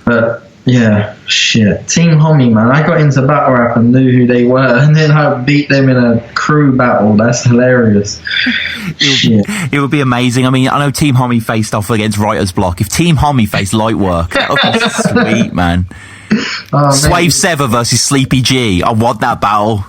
But yeah, shit. Team Homie, man. I got into battle rap and knew who they were, and then I beat them in a crew battle. That's hilarious. It would be amazing. I mean, I know Team Homie faced off against Writer's Block. If Team Homie faced Lightwork, that would be sweet, man. Swave Sever versus Sleepy G. I want that battle.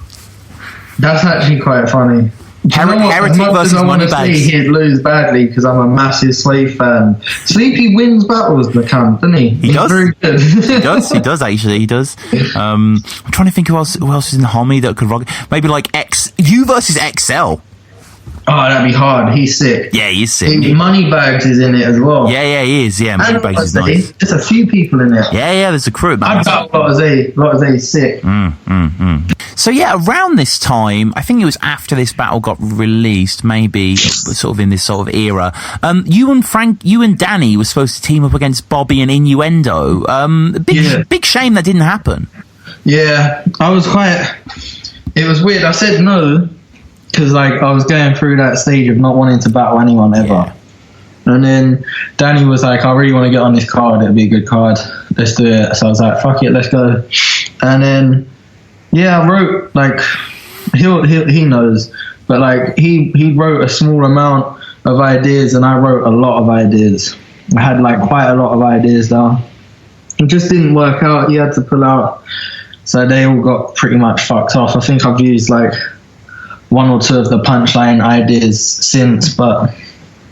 That's actually quite funny. Heretic versus Moneybags. He'd lose badly because I'm a massive Slave fan. Sleepy wins battles, the cunt, doesn't he? He's does. Very good. He does actually. He does. I'm trying to think who else is in the Homie that could rock. Maybe like you versus XL. Oh, that'd be hard. He's sick. Yeah, he's sick. Moneybags is in it as well. Yeah, he is. Yeah, Moneybags is nice. There's a few people in it. Yeah, there's a crew. I've got a lot of Z sick. So yeah, around this time, I think it was after this battle got released, maybe sort of in this sort of era. You and Danny were supposed to team up against Bobby and Innuendo. Big shame that didn't happen. Yeah, it was weird. I said no. Because, like, I was going through that stage of not wanting to battle anyone ever. Yeah. And then Danny was like, I really want to get on this card. It'll be a good card. Let's do it. So I was like, fuck it, let's go. And then, I wrote, like, he knows. But, like, he wrote a small amount of ideas and I wrote a lot of ideas. I had, like, quite a lot of ideas down. It just didn't work out. He had to pull out. So they all got pretty much fucked off. I think I've used, like, one or two of the punchline ideas since, but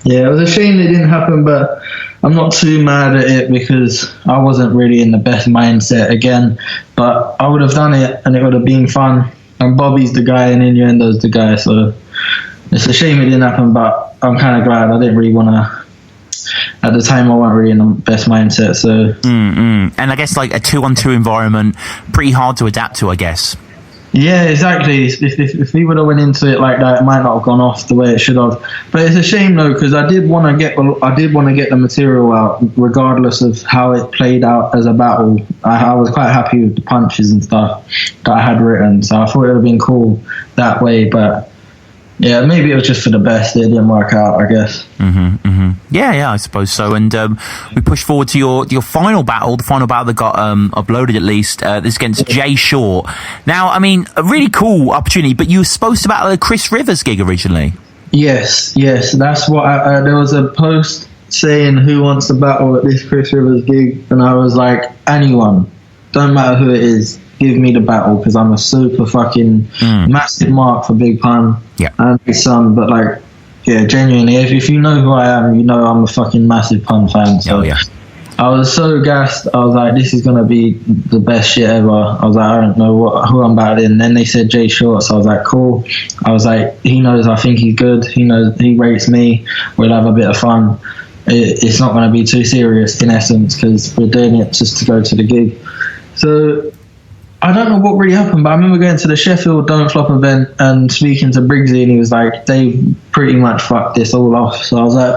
yeah, it was a shame it didn't happen, but I'm not too mad at it because I wasn't really in the best mindset again, but I would have done it and it would have been fun, and Bobby's the guy and Innuendo's the guy, so it's a shame it didn't happen, but I'm kind of glad. I didn't really want to, at the time I wasn't really in the best mindset, so and I guess like a 2-on-2 environment, pretty hard to adapt to, I guess. Yeah, exactly. If we would have went into it like that, it might not have gone off the way it should have. But it's a shame though, because I did want to get the material out, regardless of how it played out as a battle. I was quite happy with the punches and stuff that I had written, so I thought it would have been cool that way. But yeah, maybe it was just for the best. It didn't work out, I guess. Yeah, I suppose so. And we push forward to your final battle, the final battle that got uploaded at least. This against Jay Short. Now, I mean, a really cool opportunity, but you were supposed to battle a Chris Rivers gig originally. Yes, that's what there was a post saying who wants to battle at this Chris Rivers gig, and I was like, anyone, don't matter who it is, give me the battle, because I'm a super fucking massive mark for Big Pun and his son. But like, yeah, genuinely, if you know who I am, you know I'm a fucking massive Pun fan. So I was so gassed. I was like, this is gonna be the best shit ever. I was like, I don't know who I'm battling. And then they said Jay Short, so I was like, cool. I was like, he knows I think he's good. He knows he rates me. We'll have a bit of fun. It's not going to be too serious in essence, because we're doing it just to go to the gig. So I don't know what really happened, but I remember going to the Sheffield Don't Flop event and speaking to Briggsy, and he was like, they pretty much fucked this all off. So I was like,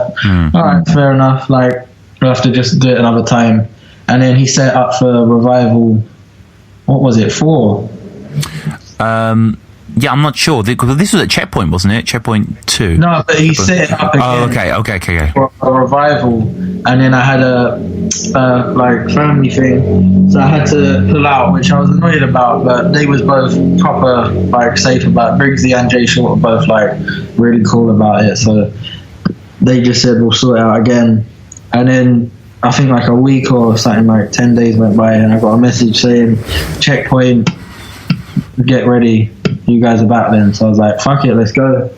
all right, fair enough. Like, we'll have to just do it another time. And then he set up for Revival, what was it, 4? Yeah, I'm not sure. This was at Checkpoint, wasn't it? Checkpoint 2. No, but he set it up again. Oh, okay. For a Revival. And then I had a like family thing, so I had to pull out, which I was annoyed about, but they was both proper like safe about it. Briggsy and Jay Short were both like really cool about it, so they just said we'll sort it out again. And then I think like a week or something, like 10 days went by, and I got a message saying Checkpoint, get ready, you guys are battling. So I was like, fuck it, let's go.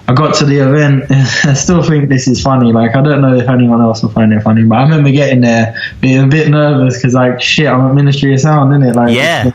I got to the event. I still think this is funny. Like, I don't know if anyone else will find it funny, but I remember getting there being a bit nervous because, like, shit, I'm at Ministry of Sound, innit? Like, yeah.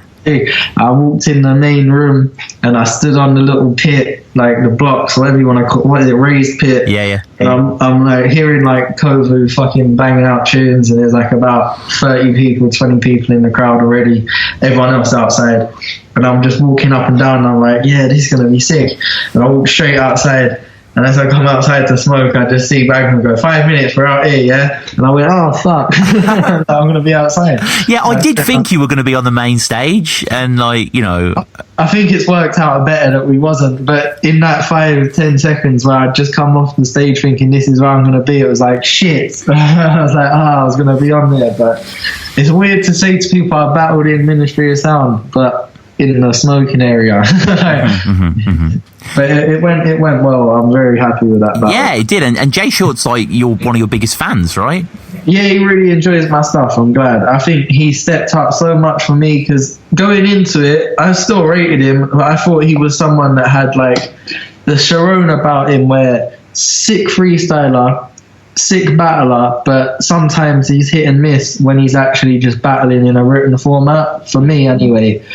I walked in the main room and I stood on the little pit, like the blocks, whatever you want to call it, what is it, raised pit. Yeah. And I'm like hearing like Kovu fucking banging out tunes, and there's like about 30 people, 20 people in the crowd already, everyone else outside. And I'm just walking up and down, and I'm like, yeah, this is going to be sick. And I walk straight outside. And as I come outside to smoke, I just see Bagman go, 5 minutes, we're out here, yeah? And I went, oh, fuck. I'm going to be outside. Yeah, I did think you were going to be on the main stage, and, like, you know... I think it's worked out better that we wasn't, but in that 5-10 seconds where I'd just come off the stage thinking this is where I'm going to be, it was like, shit. I was like, I was going to be on there. But it's weird to say to people I battled in Ministry of Sound, but in the smoking area. But it went well. I'm very happy with that battle. Yeah, it did. And Jay Short's like one of your biggest fans, right? Yeah, he really enjoys my stuff. I'm glad. I think he stepped up so much for me, because going into it, I still rated him, but I thought he was someone that had like the Sharon about him, where sick freestyler, sick battler, but sometimes he's hit and miss when he's actually just battling in a written format, for me anyway.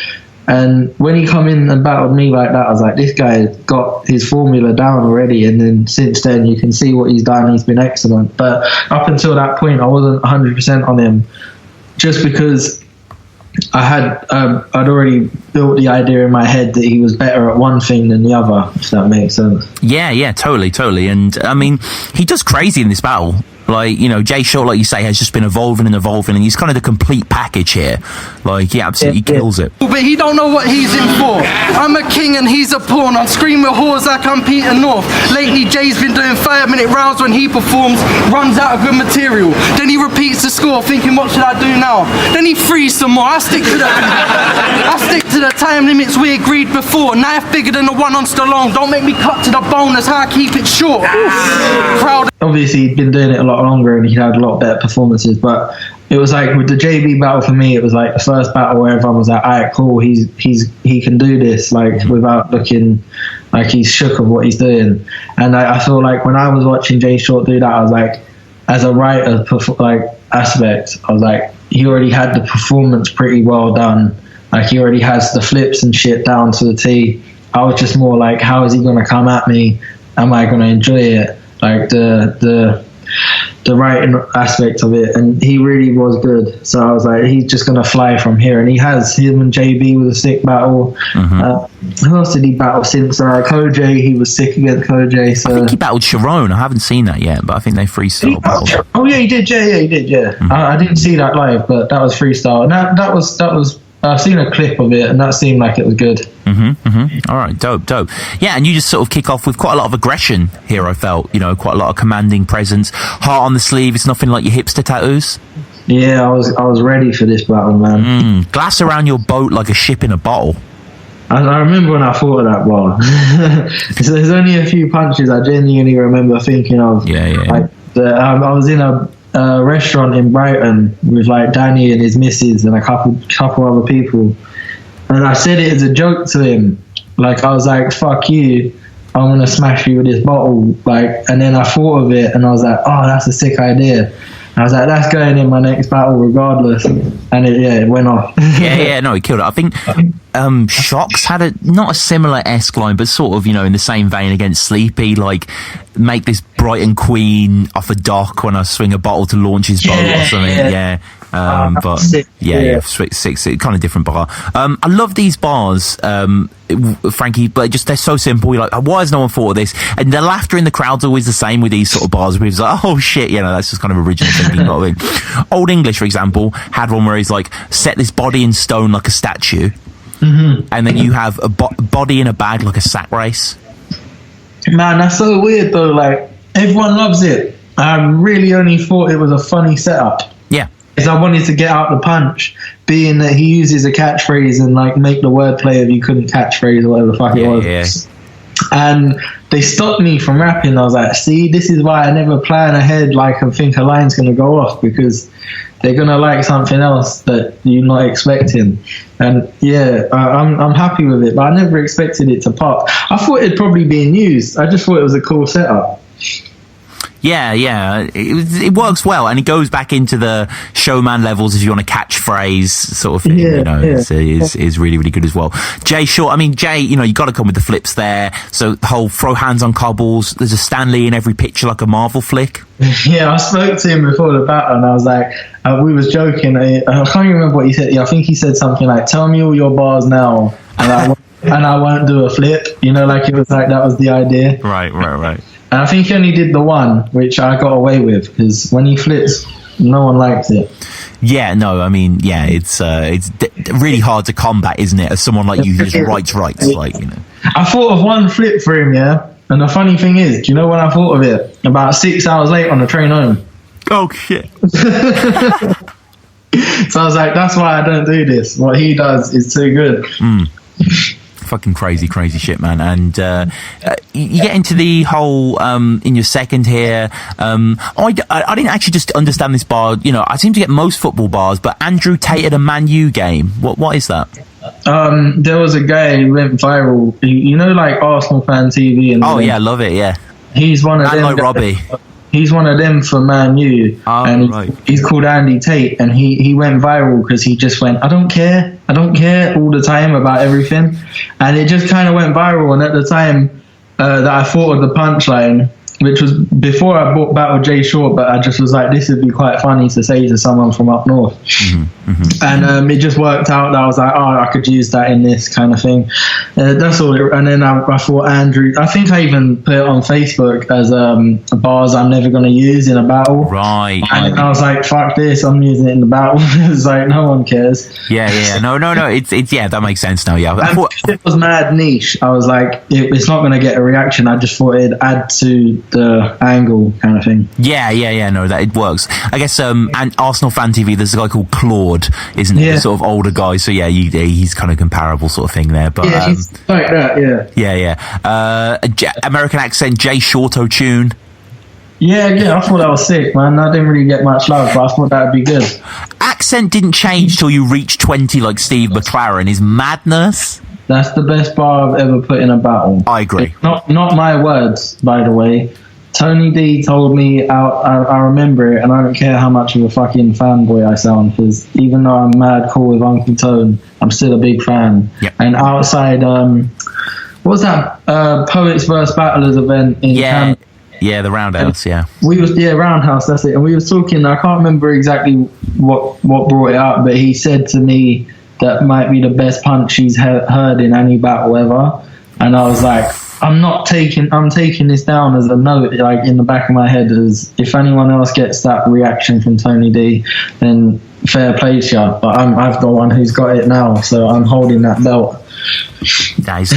And when he come in and battled me like that, I was like, this guy's got his formula down already. And then since then, you can see what he's done. He's been excellent. But up until that point, I wasn't 100% on him, just because I'd already built the idea in my head that he was better at one thing than the other, if that makes sense. Yeah, totally. And I mean, he does crazy in this battle. Like, you know, Jay Short, like you say, has just been evolving, and he's kind of the complete package here. Like, he absolutely kills it. But he don't know what he's in for. I'm a king and he's a pawn. I'm screaming with whores like I'm Peter North. Lately, Jay's been doing 5-minute rounds when he performs, runs out of good material. Then he repeats the score, thinking, what should I do now? Then he frees some more. I stick to the time limits we agreed before. Knife bigger than the one on Stallone. Don't make me cut to the bone, that's how I keep it short. Crowd. Obviously, he'd been doing it a lot longer and he'd had a lot better performances, but it was like with the Jaybe battle, for me, it was like the first battle where everyone was like, alright, cool, he can do this, like, without looking like he's shook of what he's doing. And I feel like when I was watching Jay Short do that, I was like, as a writer like aspect, I was like, he already had the performance pretty well done. Like, he already has the flips and shit down to the T. I was just more like, how is he going to come at me? Am I going to enjoy it? Like, the writing aspect of it, and he really was good. So I was like, he's just going to fly from here. And he has. Him and Jaybe was a sick battle. Who else did he battle since? Koj, he was sick against Koj. So. I think he battled Sharon. I haven't seen that yet, but I think they freestyle battled. Oh yeah, he did. Yeah, he did. Yeah, I didn't see that live, but that was freestyle, and that was. I've seen a clip of it, and that seemed like it was good. All right, dope. Yeah, and you just sort of kick off with quite a lot of aggression here, I felt. You know, quite a lot of commanding presence. Heart on the sleeve. It's nothing like your hipster tattoos. Yeah, I was ready for this battle, man. Glass around your boat like a ship in a bottle. I remember when I thought of that bar. So there's only a few punches I genuinely remember thinking of. Like I was in a restaurant in Brighton with like Danny and his missus and a couple other people, and I said it as a joke to him. Like I was like, "Fuck you, I'm gonna smash you with this bottle." Like, and then I thought of it and I was like, "Oh, that's a sick idea." I was like, that's going in my next battle regardless. And it went off. No, he killed it. I think Jaqq had not a similar esque line, but sort of, in the same vein against Sleepy, like, make this Brighton Queen off a dock when I swing a bottle to launch his boat or something. But sick, kind of different bar. I love these bars, Frankie, but they're so simple. You're like, why has no one thought of this? And the laughter in the crowd's always the same with these sort of bars where it's like, oh shit, that's just kind of original thinking. Old English, for example, had one where he's like, set this body in stone like a statue, and then you have a body in a bag like a sack race. Man, that's so weird though. Like, everyone loves it. I really only thought it was a funny setup. Yeah. Because I wanted to get out the punch, being that he uses a catchphrase and like make the wordplay of you couldn't catchphrase or whatever the fuck it was. Yeah. And they stopped me from rapping. I was like, see, this is why I never plan ahead like and think a line's going to go off, because they're going to like something else that you're not expecting. And I'm happy with it, but I never expected it to pop. I thought it'd probably be in use. I just thought it was a cool setup. Yeah, it works well, and it goes back into the showman levels if you want a catchphrase sort of thing. It's really, really good as well. Jay Short, Jay, you got to come with the flips there. So the whole throw hands on cobbles. There's a Stanley in every picture, like a Marvel flick. Yeah, I spoke to him before the battle, and I was like, we was joking. I can't remember what he said. I think he said something like, "Tell me all your bars now, and I won't do a flip." Like it was like that was the idea. Right. And I think he only did the one, which I got away with, because when he flips, no one likes it. Yeah, no, it's really hard to combat, isn't it? As someone like you who just writes, I thought of one flip for him, and the funny thing is, do you know when I thought of it? About 6 hours late on the train home. Oh, shit. So I was like, that's why I don't do this. What he does is too good. Fucking crazy shit, man. And you get into the whole in your second here. I didn't actually just understand this bar. I seem to get most football bars, but Andrew Tate at a Man U game. What is that? There was a guy who went viral. Like Arsenal Fan TV. And I love it. Yeah, he's one of them. Like Robbie. He's one of them for Man U, he's called Andy Tate, and he went viral because he just went, I don't care all the time about everything, and it just kind of went viral. And at the time that I thought of the punchline, which was before I battled Jay Short, but I just was like, this would be quite funny to say to someone from up north. And it just worked out that I was like, I could use that in this kind of thing. That's all. And then I thought Andrew, I think I even put it on Facebook as bars I'm never going to use in a battle. Right. And I was like, fuck this, I'm using it in the battle. It's like, no one cares. Yeah. No. It's that makes sense now. Yeah. I thought it was mad niche. I was like, it's not going to get a reaction. I just thought it'd add to the angle kind of thing. Yeah. No, that it works. I guess, and Arsenal Fan TV, there's a guy called Claude, isn't it? Yeah. The sort of older guy. So he's kind of comparable sort of thing there. But he's like that. Yeah. American accent, Jay Shorto tune. Yeah, I thought that was sick, man. I didn't really get much love, but I thought that'd be good. Accent didn't change till you reached 20, like Steve McLaren. Is madness. That's the best bar I've ever put in a battle. I agree. Not my words, by the way. Tony D told me I remember it, and I don't care how much of a fucking fanboy I sound, because even though I'm mad cool with Uncle Tone, I'm still a big fan. Yep. And outside, what was that Poets vs Battlers event in Canada? Yeah, the Roundhouse. Yeah, Roundhouse. That's it. And we was talking. I can't remember exactly what brought it up, but he said to me that might be the best punch he's heard in any battle ever. And I was like, I'm taking this down as a note, like in the back of my head, as if anyone else gets that reaction from Tony D, then fair play to you. But I've the one who's got it now, so I'm holding that belt. Nice.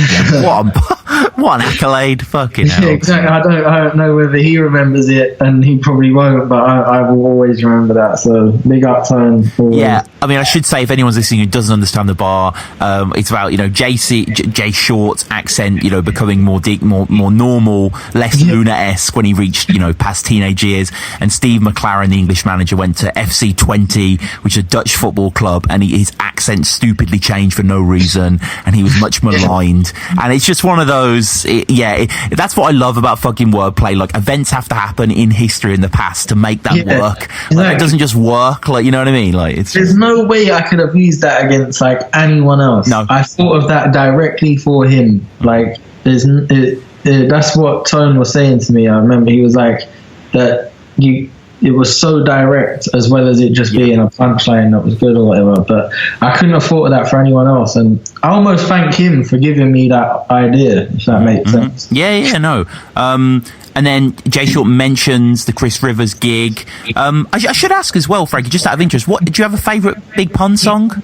What an accolade. Fucking hell. Yeah, exactly. I don't know whether he remembers it, and he probably won't, but I will always remember that. So big up Tone. Yeah, I mean, I should say, if anyone's listening who doesn't understand the bar, it's about, Jay Short's accent, becoming more normal, less Luna-esque when he reached, past teenage years. And Steve McLaren, the English manager, went to FC 20, which is a Dutch football club, and his accent stupidly changed for no reason, and he was much maligned. And it's just one of those, that's what I love about fucking wordplay. Like, events have to happen in history in the past to make that work. Like, it doesn't just work, like, you know what I mean? Like, there's no way I could have used that against, like, anyone else. No. I thought of that directly for him. Like, that's what Tone was saying to me. I remember he was like, that it was so direct, as well as it just being a punchline that was good or whatever. But I couldn't have thought of that for anyone else, and I almost thank him for giving me that idea, if that makes sense. No. And then Jay Short mentions the Chris Rivers gig. I should ask as well, Frankie, just out of interest, do you have a favourite Big Pun song?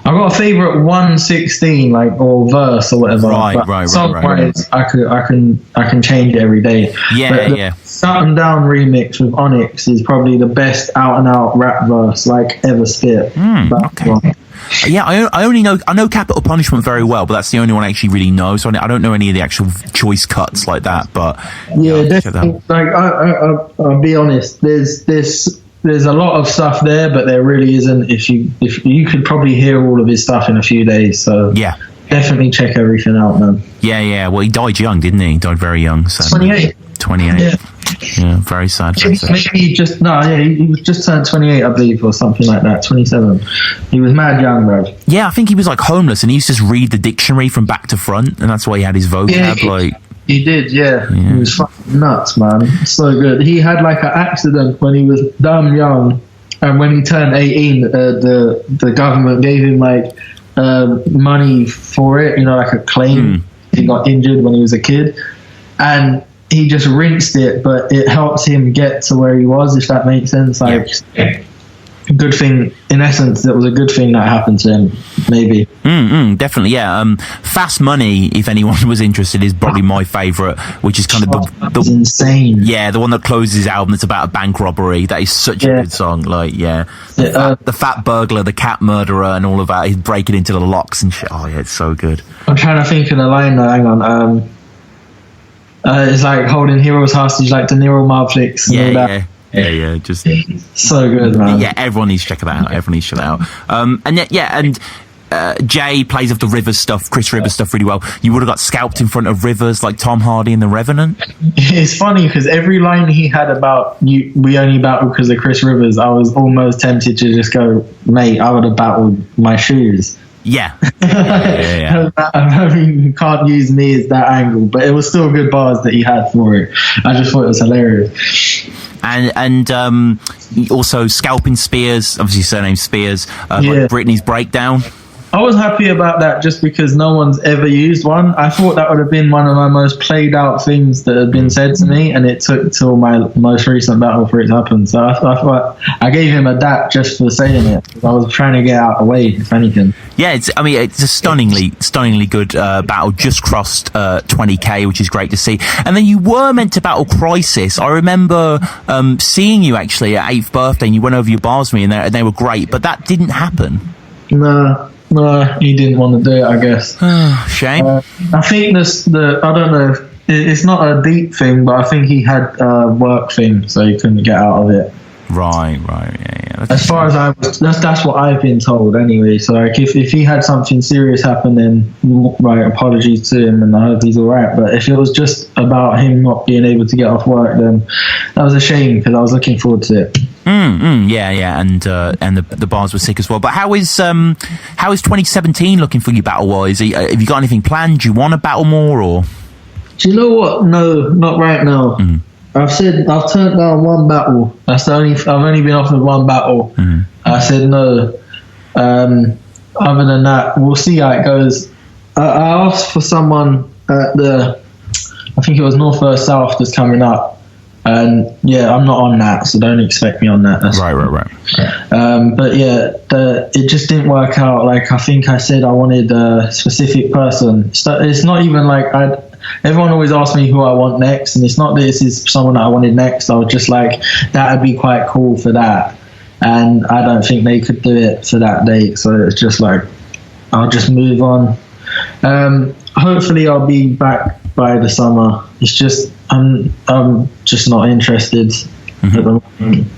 I've got a favourite 116, like, or verse or whatever. Right. Song-wise, I can change it every day. Yeah. Something Down remix with Onyx is probably the best out-and-out rap verse, like, ever spit. Okay. Yeah, I know Capital Punishment very well, but that's the only one I actually really know. So I don't know any of the actual choice cuts like that. But yeah, definitely. Like, I'll be honest. There's a lot of stuff there, but there really isn't. If you could probably hear all of his stuff in a few days. So yeah, definitely check everything out, man. Yeah. Well, he died young, didn't he? He died very young. So 28. Yeah, very sad. He just turned 28, I believe, or something like that. 27. He was mad young, bro. Yeah, I think he was like homeless, and he used to just read the dictionary from back to front, and that's why he had his vocab. He did, yeah. He was fucking nuts, man. So good. He had like an accident when he was dumb young, and when he turned 18, the government gave him like money for it, like a claim. He got injured when he was a kid, and he just rinsed it, but it helped him get to where he was, if that makes sense. Like, good thing, in essence, that was a good thing that happened to him, maybe. Definitely, yeah. Fast Money, if anyone was interested, is probably my favourite, which is kind of the insane. Yeah, the one that closes his album that's about a bank robbery. That is such a good song. Like, the fat burglar, the cat murderer, and all of that. He's breaking into the locks and shit. Oh yeah, it's so good. I'm trying to think of the line now. Hang on. It's like holding heroes hostage, like De Niro Marflix. Yeah, just so good, man. Yeah, everyone needs to check that out. And Jay plays up the Rivers stuff, Chris Rivers stuff really well. You would have got scalped in front of Rivers like Tom Hardy in The Revenant. It's funny because every line he had about we only battled because of Chris Rivers, I was almost tempted to just go, mate, I would have battled my shoes. Yeah. I mean, you can't use me as that angle, but it was still good bars that he had for it. I just thought it was hilarious. And also Scalping Spears, obviously surname Spears, like Britney's Breakdown. I was happy about that just because no one's ever used one. I thought that would have been one of my most played out things that had been said to me, and it took till my most recent battle for it to happen. So I thought I gave him a dap just for saying it. I was trying to get out of the way, if anything. Yeah, it's a stunningly good battle. Just crossed 20k, which is great to see. And then you were meant to battle Crisis. I remember seeing you actually at 8th birthday, and you went over your bars with me, and they were great, but that didn't happen. No, he didn't want to do it, I guess. Shame. I think I don't know, it's not a deep thing, but I think he had a work thing, so he couldn't get out of it. Right, yeah. As far as that's what I've been told anyway. So like, if he had something serious happen, then right, apologies to him, and I hope he's all right. But if it was just about him not being able to get off work, then that was a shame because I was looking forward to it. Yeah, and the bars were sick as well. But how is 2017 looking for you battle wise? Have you got anything planned? Do you want to battle more or? Do you know what? No, not right now. I've turned down one battle. I've only been offered one battle. I said no. Other than that, we'll see how it goes. I asked for someone at I think it was North vs South that's coming up. And yeah, I'm not on that, so don't expect me on that. That's right. But yeah, it just didn't work out. Like, I think I said I wanted a specific person. So it's not even like everyone always asks me who I want next, and it's not that this is someone that I wanted next. I was just like, that would be quite cool for that, and I don't think they could do it for that date. So it's just like, I'll just move on. Hopefully I'll be back by the summer. It's just I'm just not interested at the moment.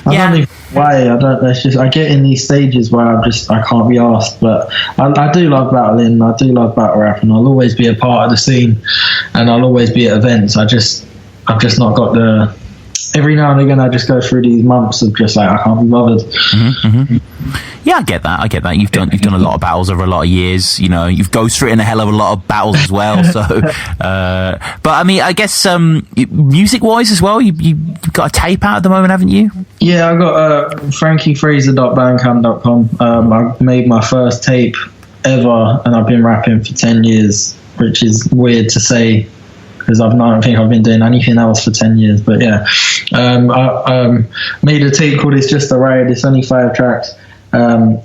I don't know why. I get in these stages where I can't be asked. But I do love battling. I do love battle rap, and I'll always be a part of the scene, and I'll always be at events. I've just not got the. Every now and again, I just go through these months of just like, I can't be bothered. Yeah, I get that. You've done a lot of battles over a lot of years. You know, you've ghostwritten a hell of a lot of battles as well. So, but I mean, I guess music-wise as well, you've got a tape out at the moment, haven't you? Yeah, I got frankiephraser.bandcamp.com. I made my first tape ever, and I've been rapping for 10 years, which is weird to say, because I don't think I've been doing anything else for 10 years. But yeah, I made a tape called It's Just a Ride. It's only 5 tracks.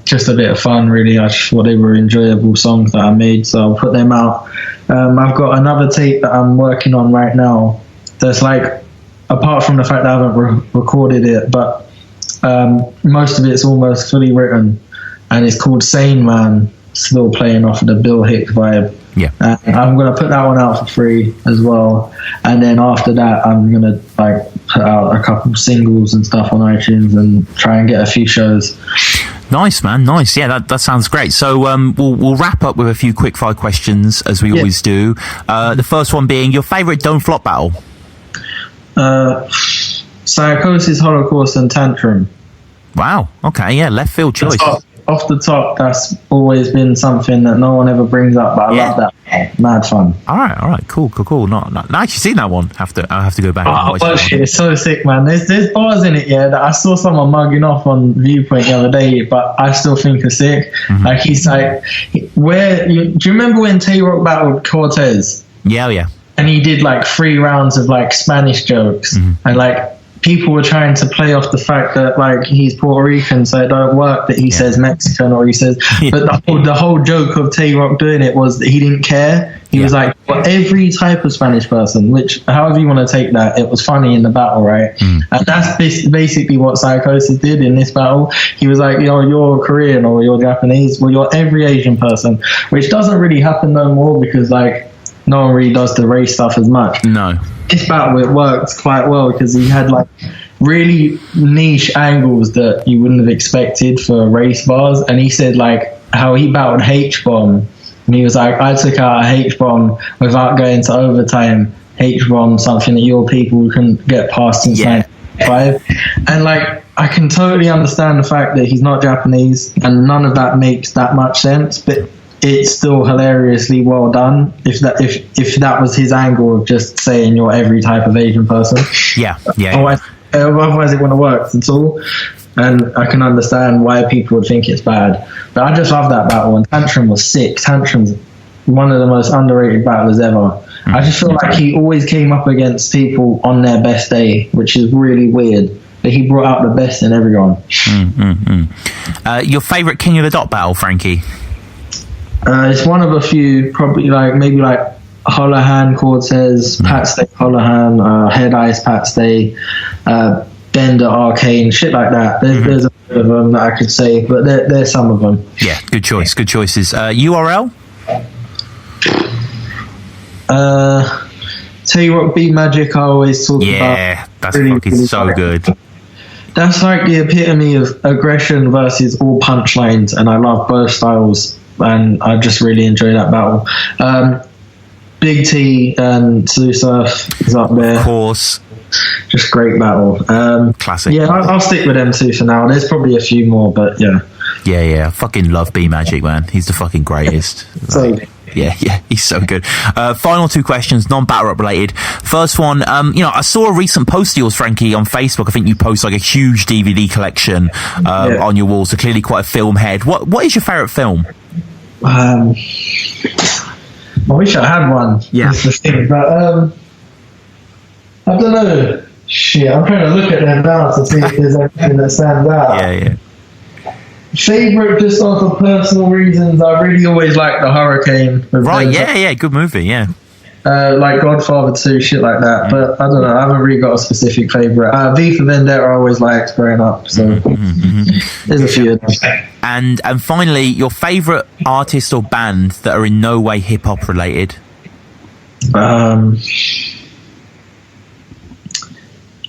Just a bit of fun, really. I just thought they were enjoyable songs that I made, so I'll put them out. I've got another tape that I'm working on right now that's like, apart from the fact that I haven't recorded it, but most of it's almost fully written, and it's called Sane Man, still playing off of the Bill Hicks vibe. Yeah. I'm going to put that one out for free as well, and then after that I'm going to like put out a couple of singles and stuff on iTunes and try and get a few shows. Nice, man. Nice. Yeah, that sounds great. So we'll wrap up with a few quick fire questions, as we always do. The first one being your favourite Don't Flop battle. Psychosis, Holocaust, and Tantrum. Wow. Okay. Yeah. Left field choice. Off the top, that's always been something that no one ever brings up, but I love that. Mad fun. All right. Cool. Not actually seen that one. I'll have to go back. And watch that shit, it's so sick, man. There's bars in it, yeah, that I saw someone mugging off on Viewpoint the other day, but I still think are sick. Like, he's like, do you remember when Tay-Rock battled Cortez? Yeah. And he did like 3 rounds of like Spanish jokes, and like, people were trying to play off the fact that like he's Puerto Rican, so it don't work that he says Mexican or he says. But the whole joke of Tay-Rock doing it was that he didn't care. He was like, well, every type of Spanish person, which however you want to take that, it was funny in the battle, right? And that's basically what Psychosis did in this battle. He was like, you're Korean or you're Japanese, well, you're every Asian person, which doesn't really happen no more because like no one really does the race stuff as much. No. This battle, it worked quite well because he had like really niche angles that you wouldn't have expected for race bars. And he said like how he battled H-Bomb, and he was like, I took out a H-Bomb without going to overtime. H-Bomb, something that your people couldn't get past since 1995. And like, I can totally understand the fact that he's not Japanese, and none of that makes that much sense, but it's still hilariously well done if that was his angle of just saying you're every type of Asian person. Otherwise it wouldn't have worked at all, and I can understand why people would think it's bad, but I just love that battle. And Tantrum was sick. Tantrum's one of the most underrated battlers ever. I just feel like he always came up against people on their best day, which is really weird, but he brought out the best in everyone. Your favourite King of the Dot battle, Frankie? It's one of a few, probably like maybe like Holohan, Cortez, Pat Stay, Holohan, Head Ice, Pat Stay, Bender, Arcane, shit like that. There's a few of them that I could say, but there's some of them. Yeah, good choice. Good choices. URL? Tay-Rock Beat Magic, I always talk about. Yeah, that's really, fucking really so good. That's like the epitome of aggression versus all punchlines, and I love both styles. And I just really enjoy that battle. Big T and Sue Surf is up there. Of course. Just great battle. Classic. Yeah, I'll stick with them 2 for now. There's probably a few more, but yeah. Yeah. Fucking love B Magic, man. He's the fucking greatest. Yeah, he's so good. Final 2 questions, non-battle rap related. First one, I saw a recent post of yours, Frankie, on Facebook. I think you post like a huge DVD collection on your wall, so clearly quite a film head. What is your favourite film? I wish I had one. Yeah. That's the thing, but I don't know. Shit, I'm trying to look at them now to see if there's anything that stands out. Yeah. Favourite, just off of personal reasons, I really always like The Hurricane. Right, yeah, good movie, yeah. Like Godfather 2, shit like that. But I don't know, I haven't really got a specific favourite. V for Vendetta I always liked growing up, so there's a few of them. And finally, your favourite artist or band that are in no way hip-hop related?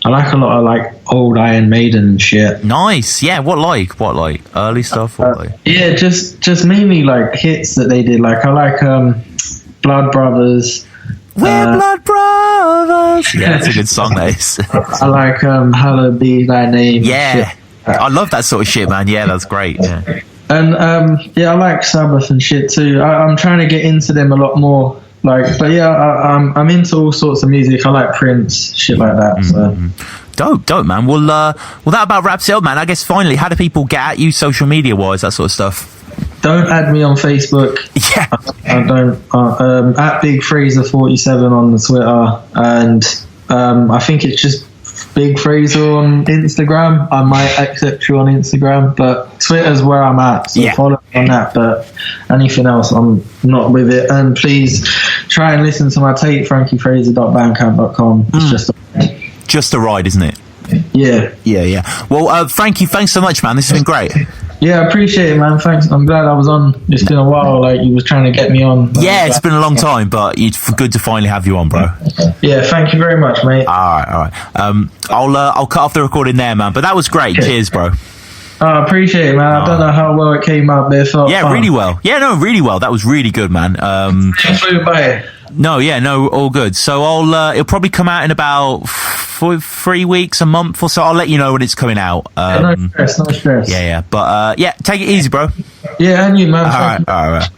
I like a lot of like old Iron Maiden shit. Nice, yeah. What early stuff? Yeah, just mainly like hits that they did. Like I like Blood Brothers. We're Blood Brothers. Yeah, that's a good song. That is. I like Hallowed Be Thy Name. Yeah, I love that sort of shit, man. Yeah, that's great. Yeah, and I like Sabbath and shit too. I'm trying to get into them a lot more. Like, but yeah, I'm into all sorts of music. I like Prince, shit like that. So. Dope, man. Well, that about wraps it up, man. I guess finally, how do people get at you, social media wise, that sort of stuff? Don't add me on Facebook. Yeah, I don't. At Big Phraser 47 on the Twitter, and I think it's just Big Phraser on Instagram. I might accept you on Instagram, but Twitter's where I'm at, so follow me on that. But anything else, I'm not with it. And please try and listen to my tape, frankiephraser.bandcamp.com. It's just a ride, isn't it? Yeah. Well, Frankie, thanks so much, man. This has been great. Yeah, I appreciate it, man. Thanks. I'm glad I was on. It's been a while. Like, you was trying to get me on. Yeah, it's been a long time, but it's good to finally have you on, bro. Yeah, thank you very much, mate. All right. I'll cut off the recording there, man. But that was great. Okay. Cheers, bro. I appreciate it, man. I don't know how well it came out, but it felt fun. Really well. Yeah, no, really well. That was really good, man. No, all good. So it'll probably come out in about 3 weeks, a month or so. I'll let you know when it's coming out. No stress. Yeah. But take it easy, bro. Yeah, and you, man. All right.